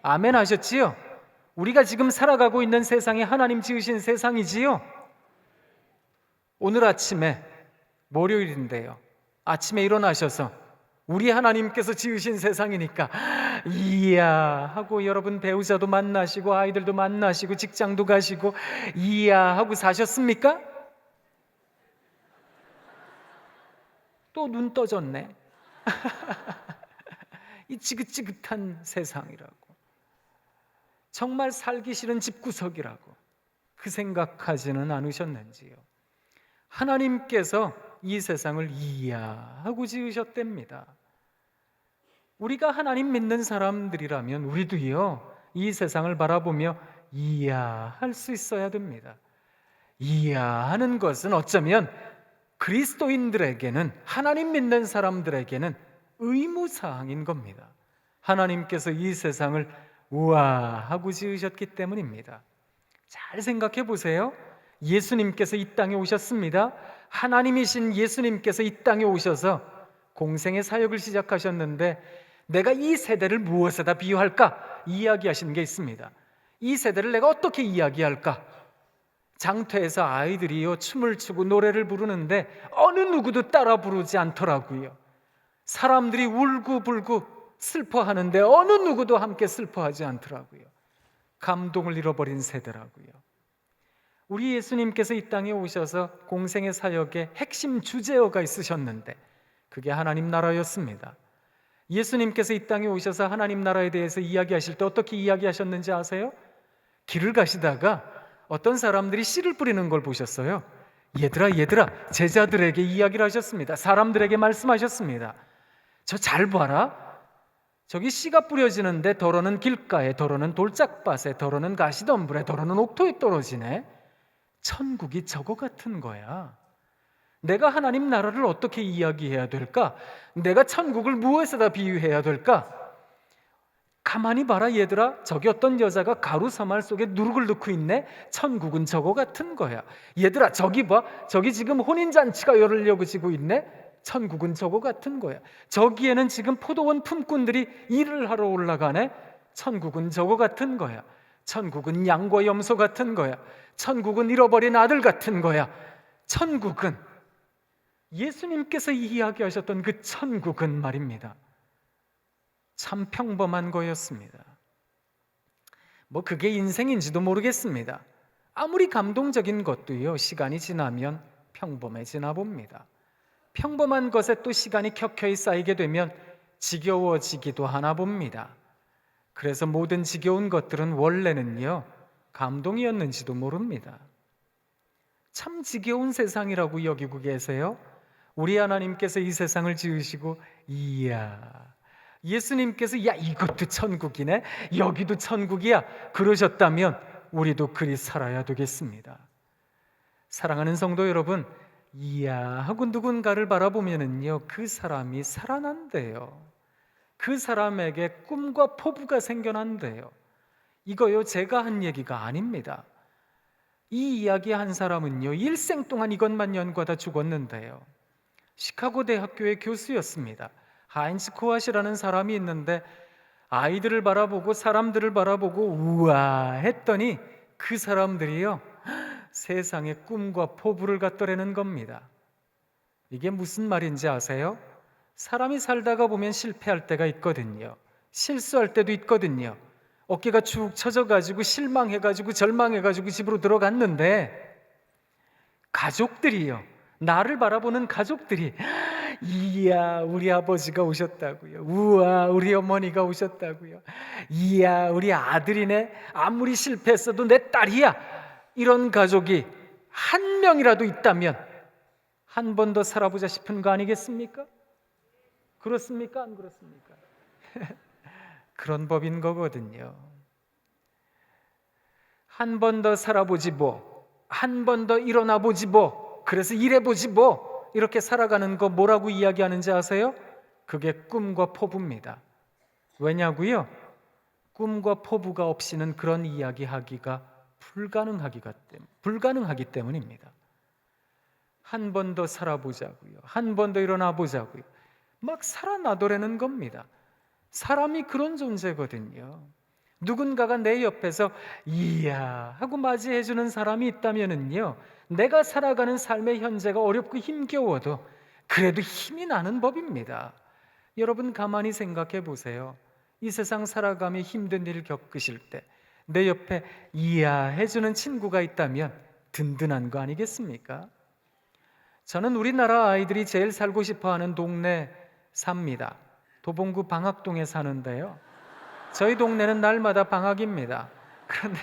아멘 하셨지요? 우리가 지금 살아가고 있는 세상이 하나님 지으신 세상이지요? 오늘 아침에 월요일인데요. 아침에 일어나셔서 우리 하나님께서 지으신 세상이니까 이야 하고 여러분 배우자도 만나시고 아이들도 만나시고 직장도 가시고 이야 하고 사셨습니까? 또 눈 떠졌네. 이 지긋지긋한 세상이라고, 정말 살기 싫은 집구석이라고 그 생각하지는 않으셨는지요? 하나님께서 이 세상을 이야 하고 지으셨답니다. 우리가 하나님 믿는 사람들이라면 우리도요 이 세상을 바라보며 이야 할 수 있어야 됩니다. 이야 하는 것은 어쩌면 그리스도인들에게는, 하나님 믿는 사람들에게는 의무사항인 겁니다. 하나님께서 이 세상을 우와 하고 지으셨기 때문입니다. 잘 생각해 보세요. 예수님께서 이 땅에 오셨습니다. 하나님이신 예수님께서 이 땅에 오셔서 공생의 사역을 시작하셨는데 내가 이 세대를 무엇에다 비유할까? 이야기하시는 게 있습니다. 이 세대를 내가 어떻게 이야기할까? 장터에서 아이들이요 춤을 추고 노래를 부르는데 어느 누구도 따라 부르지 않더라고요. 사람들이 울고불고 슬퍼하는데 어느 누구도 함께 슬퍼하지 않더라고요. 감동을 잃어버린 세대라고요. 우리 예수님께서 이 땅에 오셔서 공생의 사역의 핵심 주제어가 있으셨는데 그게 하나님 나라였습니다. 예수님께서 이 땅에 오셔서 하나님 나라에 대해서 이야기하실 때 어떻게 이야기하셨는지 아세요? 길을 가시다가 어떤 사람들이 씨를 뿌리는 걸 보셨어요. 얘들아 제자들에게 이야기를 하셨습니다. 사람들에게 말씀하셨습니다. 저 잘 봐라. 저기 씨가 뿌려지는데 더러는 길가에, 더러는 돌짝밭에, 더러는 가시덤불에, 더러는 옥토에 떨어지네. 천국이 저거 같은 거야. 내가 하나님 나라를 어떻게 이야기해야 될까? 내가 천국을 무엇에다 비유해야 될까? 가만히 봐라 얘들아, 저기 어떤 여자가 가루 사말 속에 누룩을 넣고 있네. 천국은 저거 같은 거야. 얘들아 저기 봐, 저기 지금 혼인잔치가 열리려고 지고 있네. 천국은 저거 같은 거야. 저기에는 지금 포도원 품꾼들이 일을 하러 올라가네. 천국은 저거 같은 거야. 천국은 양과 염소 같은 거야. 천국은 잃어버린 아들 같은 거야. 천국은, 예수님께서 이야기하셨던 그 천국은 말입니다, 참 평범한 거였습니다. 뭐 그게 인생인지도 모르겠습니다. 아무리 감동적인 것도요 시간이 지나면 평범해지나 봅니다. 평범한 것에 또 시간이 켜켜이 쌓이게 되면 지겨워지기도 하나 봅니다. 그래서 모든 지겨운 것들은 원래는요 감동이었는지도 모릅니다. 참 지겨운 세상이라고 여기고 계세요? 우리 하나님께서 이 세상을 지으시고 이야, 예수님께서 야 이것도 천국이네, 여기도 천국이야 그러셨다면 우리도 그리 살아야 되겠습니다. 사랑하는 성도 여러분, 이야 하고 누군가를 바라보면은요 그 사람이 살아난대요. 그 사람에게 꿈과 포부가 생겨난대요. 이거요 제가 한 얘기가 아닙니다. 이 이야기 한 사람은요 일생 동안 이것만 연구하다 죽었는데요, 시카고 대학교의 교수였습니다. 하인츠 코앗이라는 사람이 있는데 아이들을 바라보고 사람들을 바라보고 우와 했더니 그 사람들이요 세상에 꿈과 포부를 갖더라는 겁니다. 이게 무슨 말인지 아세요? 사람이 살다가 보면 실패할 때가 있거든요. 실수할 때도 있거든요. 어깨가 축 처져가지고 실망해가지고 절망해가지고 집으로 들어갔는데 가족들이요, 나를 바라보는 가족들이 이야, 우리 아버지가 오셨다고요. 우와, 우리 어머니가 오셨다고요. 이야, 우리 아들이네. 아무리 실패했어도 내 딸이야. 이런 가족이 한 명이라도 있다면 한 번 더 살아보자 싶은 거 아니겠습니까? 그렇습니까? 안 그렇습니까? 그런 법인 거거든요. 한 번 더 살아보지 뭐, 한 번 더 일어나 보지 뭐, 그래서 일해보지 뭐, 이렇게 살아가는 거 뭐라고 이야기하는지 아세요? 그게 꿈과 포부입니다. 왜냐고요? 꿈과 포부가 없이는 그런 이야기하기가 불가능하기 때문입니다. 한 번 더 살아보자고요. 한 번 더 일어나 보자고요. 막 살아나더라는 겁니다. 사람이 그런 존재거든요. 누군가가 내 옆에서 이야 하고 맞이해주는 사람이 있다면은요, 내가 살아가는 삶의 현재가 어렵고 힘겨워도 그래도 힘이 나는 법입니다. 여러분 가만히 생각해 보세요. 이 세상 살아가며 힘든 일 겪으실 때 내 옆에 이야 해주는 친구가 있다면 든든한 거 아니겠습니까? 저는 우리나라 아이들이 제일 살고 싶어하는 동네 삽니다. 도봉구 방학동에 사는데요, 저희 동네는 날마다 방학입니다. 그런데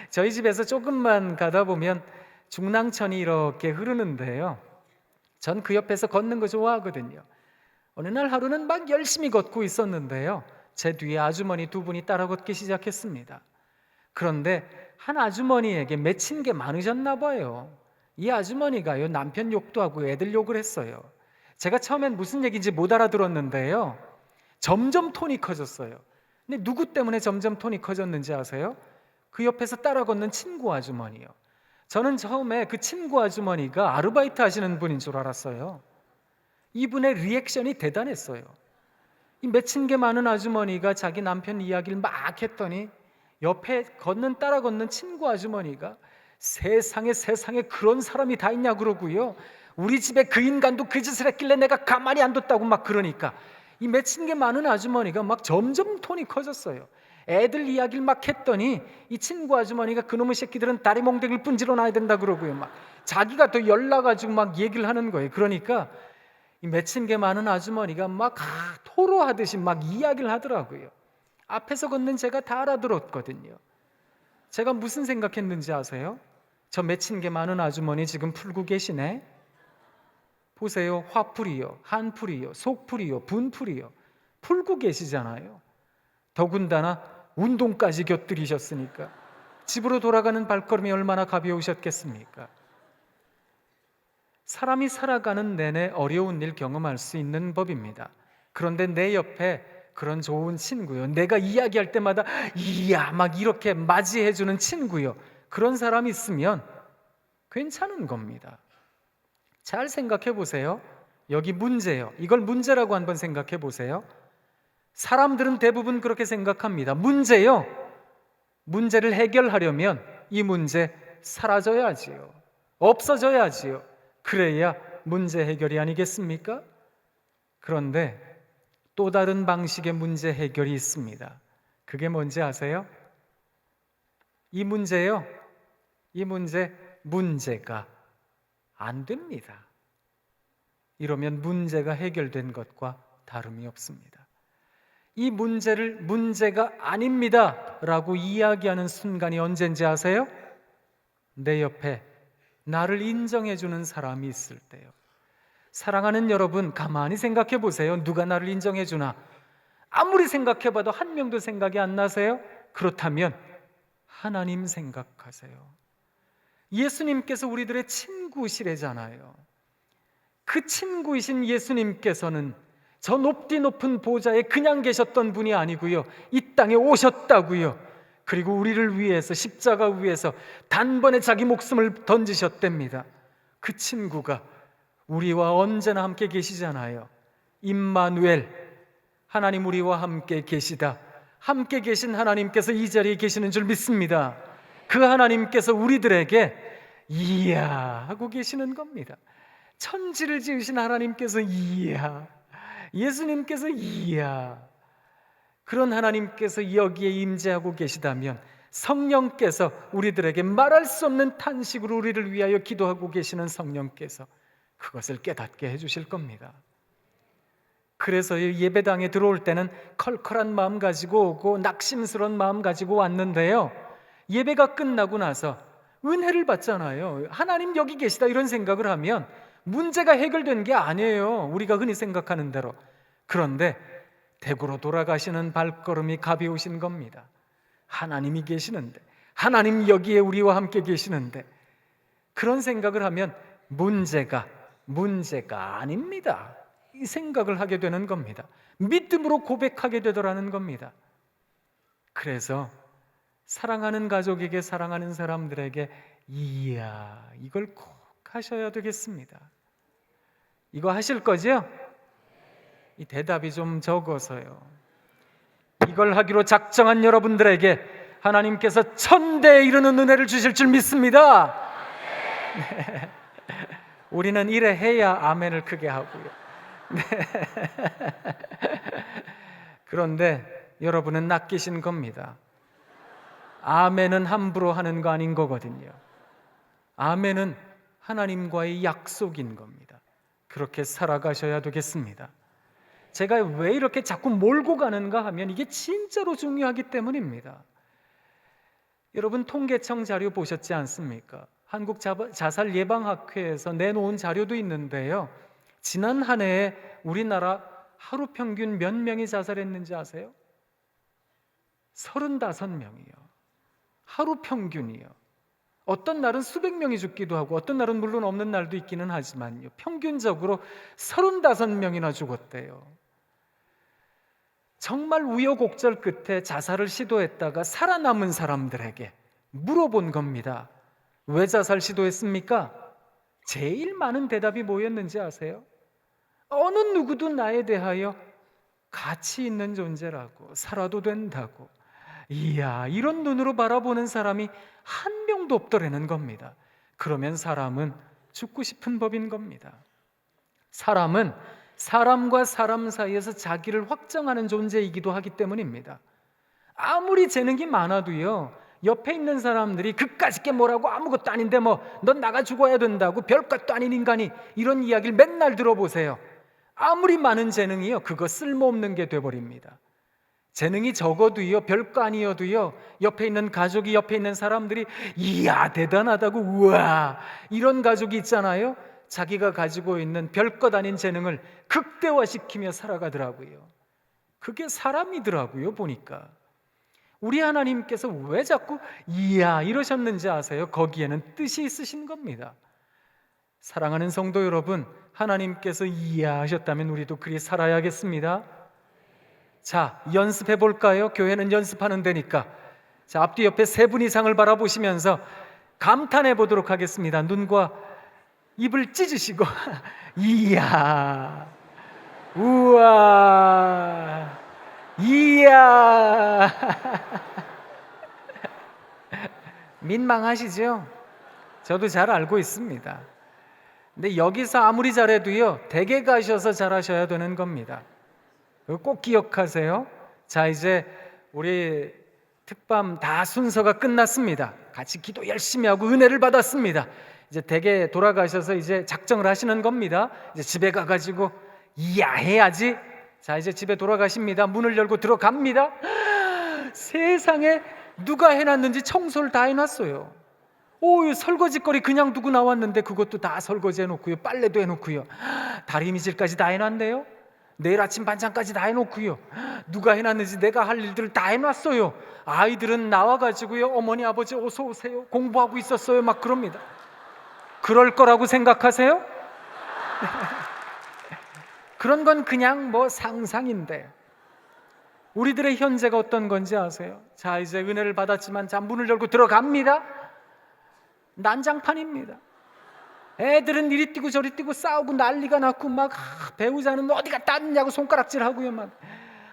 저희 집에서 조금만 가다 보면 중랑천이 이렇게 흐르는데요, 전 그 옆에서 걷는 거 좋아하거든요. 어느 날 하루는 막 열심히 걷고 있었는데요, 제 뒤에 아주머니 두 분이 따라 걷기 시작했습니다. 그런데 한 아주머니에게 맺힌 게 많으셨나 봐요. 이 아주머니가요, 남편 욕도 하고 애들 욕을 했어요. 제가 처음엔 무슨 얘기인지 못 알아들었는데요, 점점 톤이 커졌어요. 근데 누구 때문에 점점 톤이 커졌는지 아세요? 그 옆에서 따라 걷는 친구 아주머니요. 저는 처음에 그 친구 아주머니가 아르바이트 하시는 분인 줄 알았어요. 이분의 리액션이 대단했어요. 이 맺힌 게 많은 아주머니가 자기 남편 이야기를 막 했더니 옆에 따라 걷는 친구 아주머니가 세상에 그런 사람이 다 있냐 그러고요, 우리 집에 그 인간도 그 짓을 했길래 내가 가만히 안 뒀다고 막 그러니까 이 맺힌 게 많은 아주머니가 막 점점 톤이 커졌어요. 애들 이야기를 막 했더니 이 친구 아주머니가 그놈의 새끼들은 다리 몽둥이를 분질러 놔야 된다 그러고요, 막 자기가 더 열나가지고 막 얘기를 하는 거예요. 그러니까 이 맺힌 게 많은 아주머니가 막 토로하듯이 막 이야기를 하더라고요. 앞에서 걷는 제가 다 알아들었거든요. 제가 무슨 생각했는지 아세요? 저 맺힌 게 많은 아주머니 지금 풀고 계시네. 보세요. 화풀이요, 한풀이요, 속풀이요, 분풀이요, 풀고 계시잖아요. 더군다나 운동까지 곁들이셨으니까 집으로 돌아가는 발걸음이 얼마나 가벼우셨겠습니까? 사람이 살아가는 내내 어려운 일 경험할 수 있는 법입니다. 그런데 내 옆에 그런 좋은 친구요, 내가 이야기할 때마다 이야 막 이렇게 맞이해주는 친구요, 그런 사람이 있으면 괜찮은 겁니다. 잘 생각해 보세요. 여기 문제요. 이걸 문제라고 한번 생각해 보세요. 사람들은 대부분 그렇게 생각합니다. 문제요. 문제를 해결하려면 이 문제 사라져야지요. 없어져야지요. 그래야 문제 해결이 아니겠습니까? 그런데 또 다른 방식의 문제 해결이 있습니다. 그게 뭔지 아세요? 이 문제요, 문제가 안 됩니다. 이러면 문제가 해결된 것과 다름이 없습니다. 이 문제를 문제가 아닙니다 라고 이야기하는 순간이 언젠지 아세요? 내 옆에 나를 인정해주는 사람이 있을 때요. 사랑하는 여러분, 가만히 생각해 보세요. 누가 나를 인정해주나? 아무리 생각해봐도 한 명도 생각이 안 나세요? 그렇다면 하나님 생각하세요. 예수님께서 우리들의 친구시래잖아요. 그 친구이신 예수님께서는 저 높디 높은 보좌에 그냥 계셨던 분이 아니고요, 이 땅에 오셨다고요. 그리고 우리를 위해서 십자가 위에서 단번에 자기 목숨을 던지셨답니다. 그 친구가 우리와 언제나 함께 계시잖아요. 임마누엘, 하나님 우리와 함께 계시다. 함께 계신 하나님께서 이 자리에 계시는 줄 믿습니다. 그 하나님께서 우리들에게 이야 하고 계시는 겁니다. 천지를 지으신 하나님께서 이야, 예수님께서 이야, 그런 하나님께서 여기에 임재하고 계시다면 성령께서 우리들에게 말할 수 없는 탄식으로 우리를 위하여 기도하고 계시는 성령께서 그것을 깨닫게 해주실 겁니다. 그래서 예배당에 들어올 때는 컬컬한 마음 가지고 오고 낙심스러운 마음 가지고 왔는데요, 예배가 끝나고 나서 은혜를 받잖아요. 하나님 여기 계시다 이런 생각을 하면 문제가 해결된 게 아니에요, 우리가 흔히 생각하는 대로. 그런데 댁으로 돌아가시는 발걸음이 가벼우신 겁니다. 하나님이 계시는데, 하나님 여기에 우리와 함께 계시는데, 그런 생각을 하면 문제가 아닙니다, 이 생각을 하게 되는 겁니다. 믿음으로 고백하게 되더라는 겁니다. 그래서 사랑하는 가족에게, 사랑하는 사람들에게 이야, 이걸 꼭 하셔야 되겠습니다. 이거 하실 거죠? 이 대답이 좀 적어서요. 이걸 하기로 작정한 여러분들에게 하나님께서 1000배에 이르는 은혜를 주실 줄 믿습니다. 네. 우리는 이래 해야 아멘을 크게 하고요. 네. 그런데 여러분은 낚이신 겁니다. 아멘은 함부로 하는 거 아닌 거거든요. 아멘은 하나님과의 약속인 겁니다. 그렇게 살아가셔야 되겠습니다. 제가 왜 이렇게 자꾸 몰고 가는가 하면 이게 진짜로 중요하기 때문입니다. 여러분, 통계청 자료 보셨지 않습니까? 한국 자살 예방학회에서 내놓은 자료도 있는데요, 지난 한 해에 우리나라 하루 평균 몇 명이 자살했는지 아세요? 35명이요. 하루 평균이요. 어떤 날은 수백 명이 죽기도 하고 어떤 날은 물론 없는 날도 있기는 하지만요, 평균적으로 35명이나 죽었대요. 정말 우여곡절 끝에 자살을 시도했다가 살아남은 사람들에게 물어본 겁니다. 왜 자살 시도했습니까? 제일 많은 대답이 뭐였는지 아세요? 어느 누구도 나에 대하여 가치 있는 존재라고, 살아도 된다고. 이야, 이런 눈으로 바라보는 사람이 한 명도 없더라는 겁니다. 그러면 사람은 죽고 싶은 법인 겁니다. 사람은 사람과 사람 사이에서 자기를 확정하는 존재이기도 하기 때문입니다. 아무리 재능이 많아도요, 옆에 있는 사람들이 그까짓 게 뭐라고, 아무것도 아닌데 뭐 넌 나가 죽어야 된다고, 별것도 아닌 인간이, 이런 이야기를 맨날 들어보세요. 아무리 많은 재능이요, 그거 쓸모없는 게 돼버립니다. 재능이 적어도요, 별거 아니어도요, 옆에 있는 가족이, 옆에 있는 사람들이 이야 대단하다고, 우와, 이런 가족이 있잖아요. 자기가 가지고 있는 별것 아닌 재능을 극대화시키며 살아가더라고요. 그게 사람이더라고요, 보니까. 우리 하나님께서 왜 자꾸 이야 이러셨는지 아세요? 거기에는 뜻이 있으신 겁니다. 사랑하는 성도 여러분, 하나님께서 이야 하셨다면 우리도 그리 살아야겠습니다. 자, 연습해 볼까요? 교회는 연습하는 데니까. 자, 앞뒤 옆에 세 분 이상을 바라보시면서 감탄해 보도록 하겠습니다. 눈과 입을 찢으시고 이야, 우와, 이야. 민망하시죠? 저도 잘 알고 있습니다. 근데 여기서 아무리 잘해도요, 댁에 가셔서 잘하셔야 되는 겁니다. 꼭 기억하세요. 자, 이제 우리 특밤 다 순서가 끝났습니다. 같이 기도 열심히 하고 은혜를 받았습니다. 이제 댁에 돌아가셔서 이제 작정을 하시는 겁니다. 이제 집에 가가지고 이야 해야지. 자, 이제 집에 돌아가십니다. 문을 열고 들어갑니다. 세상에 누가 해놨는지 청소를 다 해놨어요. 오, 설거지거리 그냥 두고 나왔는데 그것도 다 설거지 해놓고요, 빨래도 해놓고요, 다리미질까지 다 해놨네요. 내일 아침 반찬까지 다 해놓고요, 누가 해놨는지 내가 할 일들을 다 해놨어요. 아이들은 나와가지고요, 어머니 아버지 어서 오세요, 공부하고 있었어요, 막 그럽니다. 그럴 거라고 생각하세요? 그런 건 그냥 뭐 상상인데, 우리들의 현재가 어떤 건지 아세요? 자, 이제 은혜를 받았지만 자, 문을 열고 들어갑니다. 난장판입니다. 애들은 이리 뛰고 저리 뛰고 싸우고 난리가 났고 막 배우자는 어디 갔다 왔냐고 손가락질하고요, 막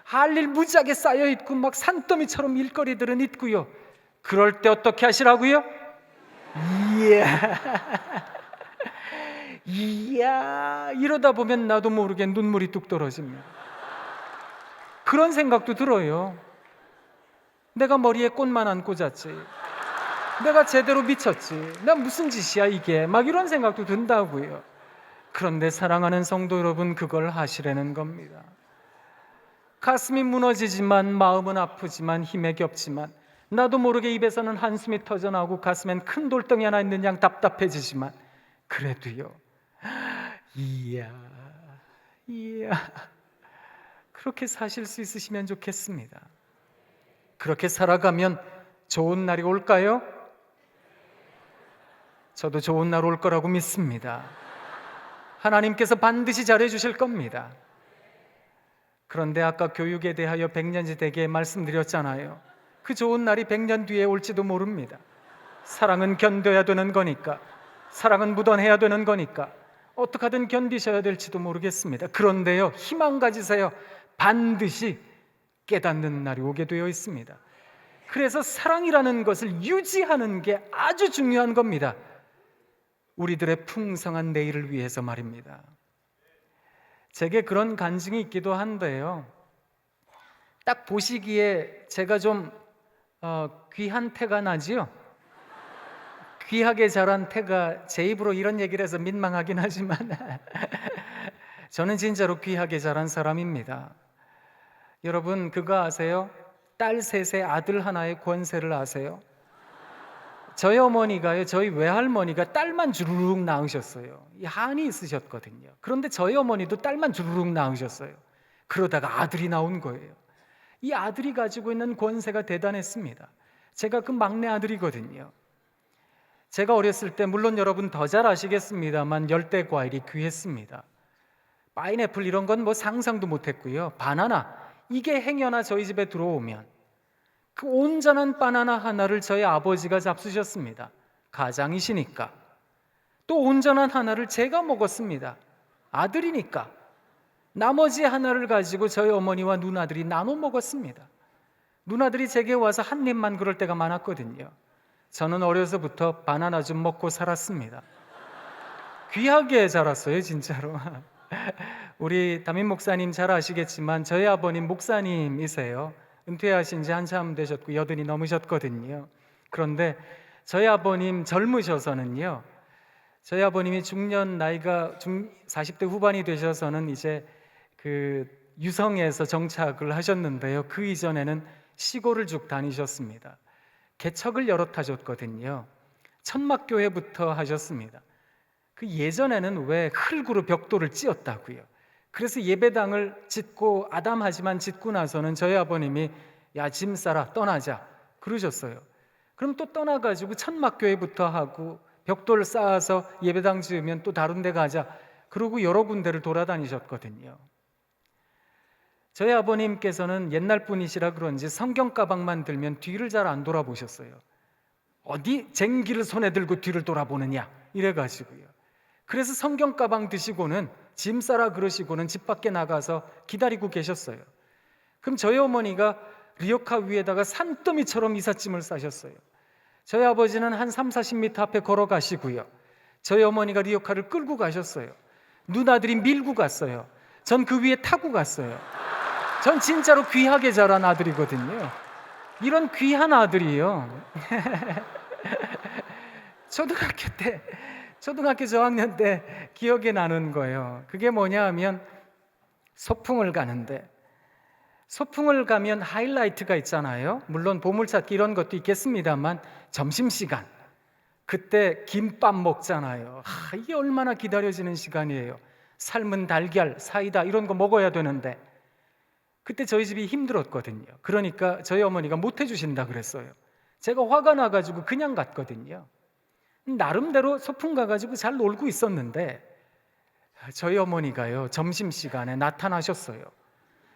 할 일 무지하게 쌓여 있고 막 산더미처럼 일거리들은 있고요. 그럴 때 어떻게 하시라고요? 이야, 이야, 이러다 보면 나도 모르게 눈물이 뚝 떨어집니다. 그런 생각도 들어요. 내가 머리에 꽃만 안 꽂았지, 내가 제대로 미쳤지, 나 무슨 짓이야 이게, 막 이런 생각도 든다고요. 그런데 사랑하는 성도 여러분, 그걸 하시라는 겁니다. 가슴이 무너지지만, 마음은 아프지만, 힘에 겹지만, 나도 모르게 입에서는 한숨이 터져나오고 가슴엔 큰 돌덩이 하나 있는 양 답답해지지만, 그래도요, 이야 그렇게 사실 수 있으시면 좋겠습니다. 그렇게 살아가면 좋은 날이 올까요? 저도 좋은 날 올 거라고 믿습니다. 하나님께서 반드시 잘해 주실 겁니다. 그런데 아까 교육에 대하여 백년지대기에 말씀드렸잖아요. 그 좋은 날이 100년 뒤에 올지도 모릅니다. 사랑은 견뎌야 되는 거니까, 사랑은 묻어내야 되는 거니까 어떻게 하든 견디셔야 될지도 모르겠습니다. 그런데요, 희망 가지세요. 반드시 깨닫는 날이 오게 되어 있습니다. 그래서 사랑이라는 것을 유지하는 게 아주 중요한 겁니다. 우리들의 풍성한 내일을 위해서 말입니다. 제게 그런 간증이 있기도 한데요, 딱 보시기에 제가 좀 귀한 태가 나지요. 귀하게 자란 태가 제 입으로 이런 얘기를 해서 민망하긴 하지만 저는 진짜로 귀하게 자란 사람입니다. 여러분, 그거 아세요? 딸 셋에 아들 하나의 권세를 아세요? 저희 어머니가요, 저희 외할머니가 딸만 주르륵 낳으셨어요. 한이 있으셨거든요. 그런데 저희 어머니도 딸만 주르륵 낳으셨어요. 그러다가 아들이 나온 거예요. 이 아들이 가지고 있는 권세가 대단했습니다. 제가 그 막내 아들이거든요. 제가 어렸을 때, 물론 여러분 더 잘 아시겠습니다만, 열대 과일이 귀했습니다. 파인애플 이런 건 뭐 상상도 못했고요. 바나나, 이게 행여나 저희 집에 들어오면 그 온전한 바나나 하나를 저희 아버지가 잡수셨습니다. 가장이시니까. 또 온전한 하나를 제가 먹었습니다. 아들이니까. 나머지 하나를 가지고 저희 어머니와 누나들이 나눠 먹었습니다. 누나들이 제게 와서 한 입만 그럴 때가 많았거든요. 저는 어려서부터 바나나 좀 먹고 살았습니다. 귀하게 자랐어요, 진짜로. 우리 담임 목사님 잘 아시겠지만 저희 아버님 목사님이세요. 은퇴하신 지 한참 되셨고 80이 넘으셨거든요. 그런데 저희 아버님 젊으셔서는요, 저희 아버님이 중년 나이가 40대 후반이 되셔서는 이제 그 유성에서 정착을 하셨는데요, 그 이전에는 시골을 쭉 다니셨습니다. 개척을 여럿 하셨거든요. 천막교회부터 하셨습니다. 그 예전에는 왜 흙으로 벽돌을 찧었다고요. 그래서 예배당을 짓고 아담하지만 짓고 나서는 저희 아버님이 야, 짐 싸라, 떠나자 그러셨어요. 그럼 또 떠나가지고 천막교회부터 하고 벽돌 쌓아서 예배당 지으면 또 다른 데 가자 그러고 여러 군데를 돌아다니셨거든요. 저희 아버님께서는 옛날 분이시라 그런지 성경 가방만 들면 뒤를 잘 안 돌아보셨어요. 어디 쟁기를 손에 들고 뒤를 돌아보느냐 이래가지고요. 그래서 성경 가방 드시고는 짐 싸라 그러시고는 집 밖에 나가서 기다리고 계셨어요. 그럼 저희 어머니가 리어카 위에다가 산더미처럼 이삿짐을 싸셨어요. 저희 아버지는 한 30-40m 앞에 걸어가시고요, 저희 어머니가 리어카를 끌고 가셨어요. 누나들이 밀고 갔어요. 전 그 위에 타고 갔어요. 전 진짜로 귀하게 자란 아들이거든요. 이런 귀한 아들이요. 초등학교 저학년 때 기억에 나는 거예요. 그게 뭐냐 하면 소풍을 가는데, 소풍을 가면 하이라이트가 있잖아요. 물론 보물찾기 이런 것도 있겠습니다만 점심시간, 그때 김밥 먹잖아요. 이게 얼마나 기다려지는 시간이에요. 삶은 달걀, 사이다 이런 거 먹어야 되는데 그때 저희 집이 힘들었거든요. 그러니까 저희 어머니가 못 해주신다 그랬어요. 제가 화가 나가지고 그냥 갔거든요. 나름대로 소풍 가가지고 잘 놀고 있었는데 저희 어머니가요, 점심시간에 나타나셨어요.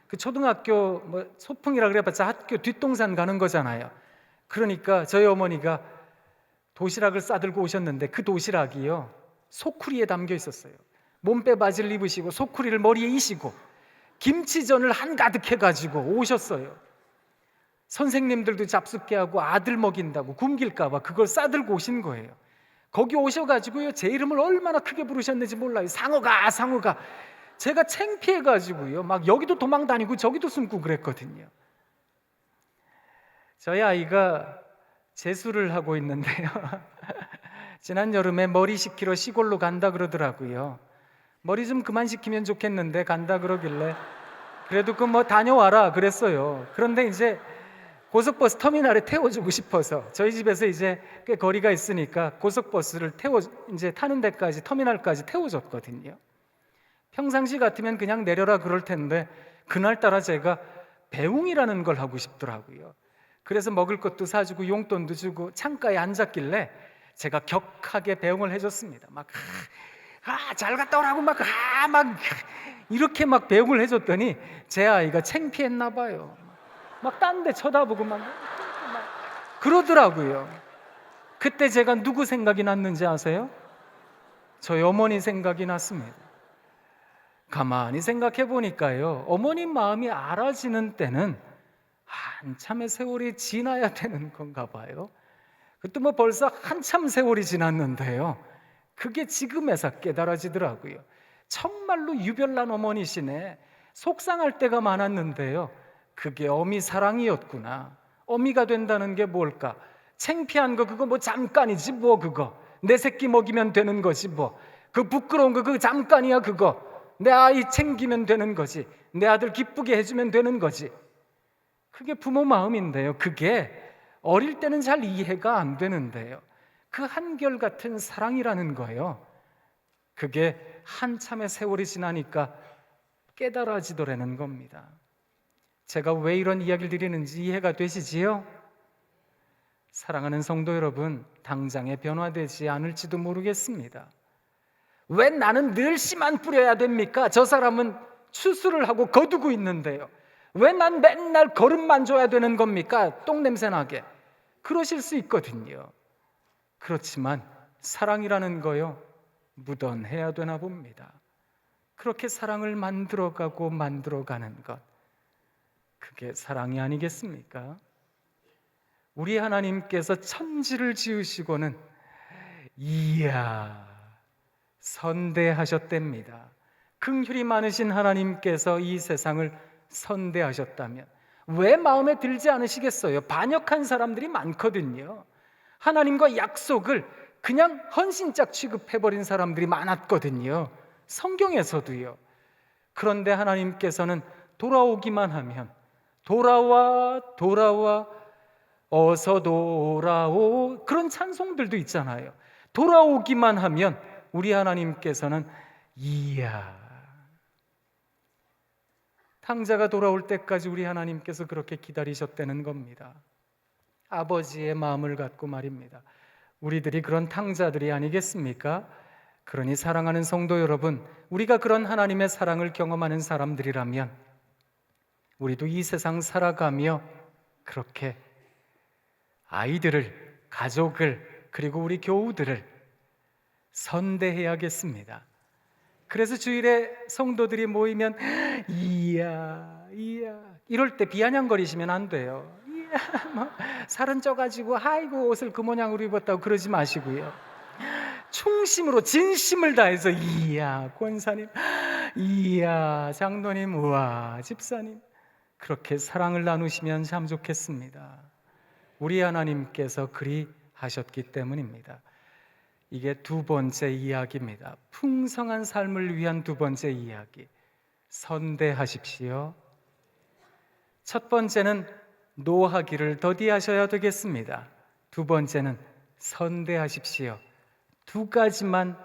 그 초등학교 소풍이라 그래봤자 학교 뒷동산 가는 거잖아요. 그러니까 저희 어머니가 도시락을 싸들고 오셨는데 그 도시락이요, 소쿠리에 담겨 있었어요. 몸빼 바지를 입으시고 소쿠리를 머리에 이시고 김치전을 한가득 해가지고 오셨어요. 선생님들도 잡숫게 하고 아들 먹인다고 굶길까 봐 그걸 싸들고 오신 거예요. 거기 오셔가지고요, 제 이름을 얼마나 크게 부르셨는지 몰라요. 상어가, 상어가. 제가 창피해가지고요, 막 여기도 도망다니고 저기도 숨고 그랬거든요. 저희 아이가 재수를 하고 있는데요 지난 여름에 머리 식히러 시골로 간다 그러더라고요. 머리 좀 그만 식히면 좋겠는데 간다 그러길래 그래도 그 뭐 다녀와라 그랬어요. 그런데 이제 고속버스 터미널에 태워주고 싶어서 저희 집에서 이제 꽤 거리가 있으니까 고속버스를 이제 타는 데까지 터미널까지 태워줬거든요. 평상시 같으면 그냥 내려라 그럴 텐데 그날따라 제가 배웅이라는 걸 하고 싶더라고요. 그래서 먹을 것도 사주고 용돈도 주고 창가에 앉았길래 제가 격하게 배웅을 해줬습니다. 막 잘 갔다 오라고 막 이렇게 막 배웅을 해줬더니 제 아이가 창피했나 봐요. 막 딴 데 쳐다보고 막 그러더라고요. 그때 제가 누구 생각이 났는지 아세요? 저희 어머니 생각이 났습니다. 가만히 생각해 보니까요, 어머님 마음이 알아지는 때는 한참의 세월이 지나야 되는 건가 봐요. 그것도 뭐 벌써 한참 세월이 지났는데요, 그게 지금에서 깨달아지더라고요. 정말로 유별난 어머니시네. 속상할 때가 많았는데요, 그게 어미 사랑이었구나. 어미가 된다는 게 뭘까? 창피한 거 그거 뭐 잠깐이지 뭐. 그거 내 새끼 먹이면 되는 거지 뭐. 그 부끄러운 거 그거 잠깐이야. 그거 내 아이 챙기면 되는 거지. 내 아들 기쁘게 해주면 되는 거지. 그게 부모 마음인데요, 그게 어릴 때는 잘 이해가 안 되는데요, 그 한결같은 사랑이라는 거예요, 그게 한참의 세월이 지나니까 깨달아지더라는 겁니다. 제가 왜 이런 이야기를 드리는지 이해가 되시지요? 사랑하는 성도 여러분, 당장에 변화되지 않을지도 모르겠습니다. 왜 나는 늘 씨만 뿌려야 됩니까? 저 사람은 추수를 하고 거두고 있는데요, 왜 난 맨날 거름만 줘야 되는 겁니까? 똥냄새 나게. 그러실 수 있거든요. 그렇지만 사랑이라는 거요, 묻어내야 되나 봅니다. 그렇게 사랑을 만들어가는 것, 그게 사랑이 아니겠습니까? 우리 하나님께서 천지를 지으시고는 이야 선대하셨답니다. 긍휼이 많으신 하나님께서 이 세상을 선대하셨다면 왜 마음에 들지 않으시겠어요? 반역한 사람들이 많거든요. 하나님과 약속을 그냥 헌신짝 취급해버린 사람들이 많았거든요, 성경에서도요. 그런데 하나님께서는 돌아오기만 하면 돌아와 어서 돌아오, 그런 찬송들도 있잖아요. 돌아오기만 하면 우리 하나님께서는 이야, 탕자가 돌아올 때까지 우리 하나님께서 그렇게 기다리셨다는 겁니다. 아버지의 마음을 갖고 말입니다. 우리들이 그런 탕자들이 아니겠습니까? 그러니 사랑하는 성도 여러분, 우리가 그런 하나님의 사랑을 경험하는 사람들이라면 우리도 이 세상 살아가며 그렇게 아이들을, 가족을, 그리고 우리 교우들을 선대해야겠습니다. 그래서 주일에 성도들이 모이면 이야 이럴 때 비아냥거리시면 안 돼요. 이야 뭐 살은 쪄가지고 아이고 옷을 그 모양으로 입었다고 그러지 마시고요, 충심으로 진심을 다해서 이야 권사님, 이야 장로님, 우와 집사님, 그렇게 사랑을 나누시면 참 좋겠습니다. 우리 하나님께서 그리 하셨기 때문입니다. 이게 두 번째 이야기입니다. 풍성한 삶을 위한 두 번째 이야기, 선대하십시오. 첫 번째는 노하기를 더디하셔야 되겠습니다. 두 번째는 선대하십시오. 두 가지만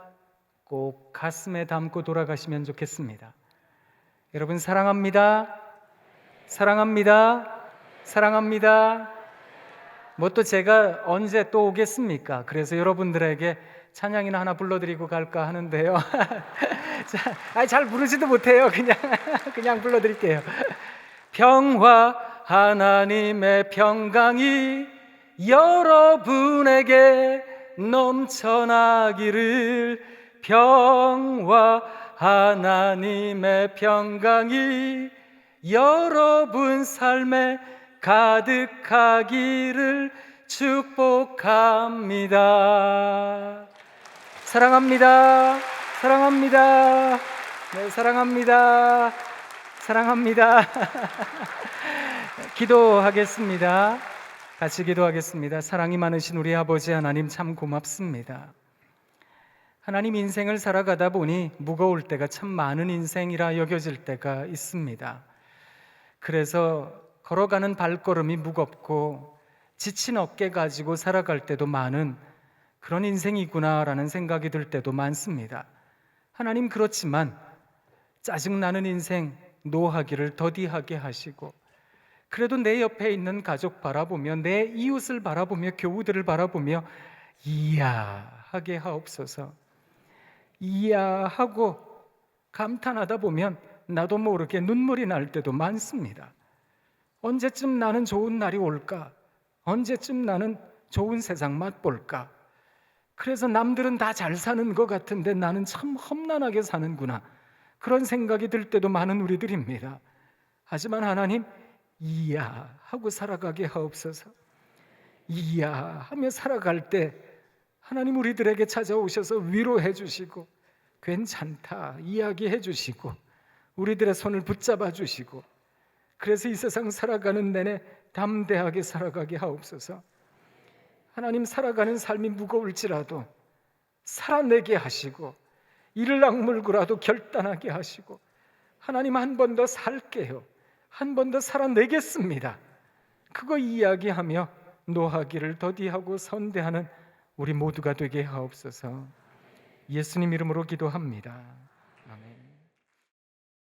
꼭 가슴에 담고 돌아가시면 좋겠습니다. 여러분 사랑합니다. 사랑합니다. 사랑합니다. 뭐 또 제가 언제 또 오겠습니까? 그래서 여러분들에게 찬양이나 하나 불러드리고 갈까 하는데요. 잘 부르지도 못해요. 그냥 불러드릴게요. 평화 하나님의 평강이 여러분에게 넘쳐나기를, 평화 하나님의 평강이 여러분 삶에 가득하기를 축복합니다. 사랑합니다. 사랑합니다. 네, 사랑합니다. 사랑합니다. 기도하겠습니다. 같이 기도하겠습니다. 사랑이 많으신 우리 아버지 하나님, 참 고맙습니다. 하나님, 인생을 살아가다 보니 무거울 때가 참 많은 인생이라 여겨질 때가 있습니다. 그래서 걸어가는 발걸음이 무겁고 지친 어깨 가지고 살아갈 때도 많은 그런 인생이구나라는 생각이 들 때도 많습니다. 하나님, 그렇지만 짜증나는 인생, 노하기를 더디하게 하시고 그래도 내 옆에 있는 가족 바라보며 내 이웃을 바라보며 교우들을 바라보며 이야 하게 하옵소서. 이야 하고 감탄하다 보면 나도 모르게 눈물이 날 때도 많습니다. 언제쯤 나는 좋은 날이 올까? 언제쯤 나는 좋은 세상 맛볼까? 그래서 남들은 다 잘 사는 것 같은데 나는 참 험난하게 사는구나, 그런 생각이 들 때도 많은 우리들입니다. 하지만 하나님, 이야 하고 살아가게 하옵소서. 이야 하며 살아갈 때 하나님 우리들에게 찾아오셔서 위로해 주시고 괜찮다 이야기해 주시고 우리들의 손을 붙잡아 주시고, 그래서 이 세상 살아가는 내내 담대하게 살아가게 하옵소서. 하나님, 살아가는 삶이 무거울지라도 살아내게 하시고 이를 악물고라도 결단하게 하시고, 하나님, 한 번 더 살게요, 한 번 더 살아내겠습니다, 그거 이야기하며 노하기를 더디하고 선대하는 우리 모두가 되게 하옵소서. 예수님 이름으로 기도합니다.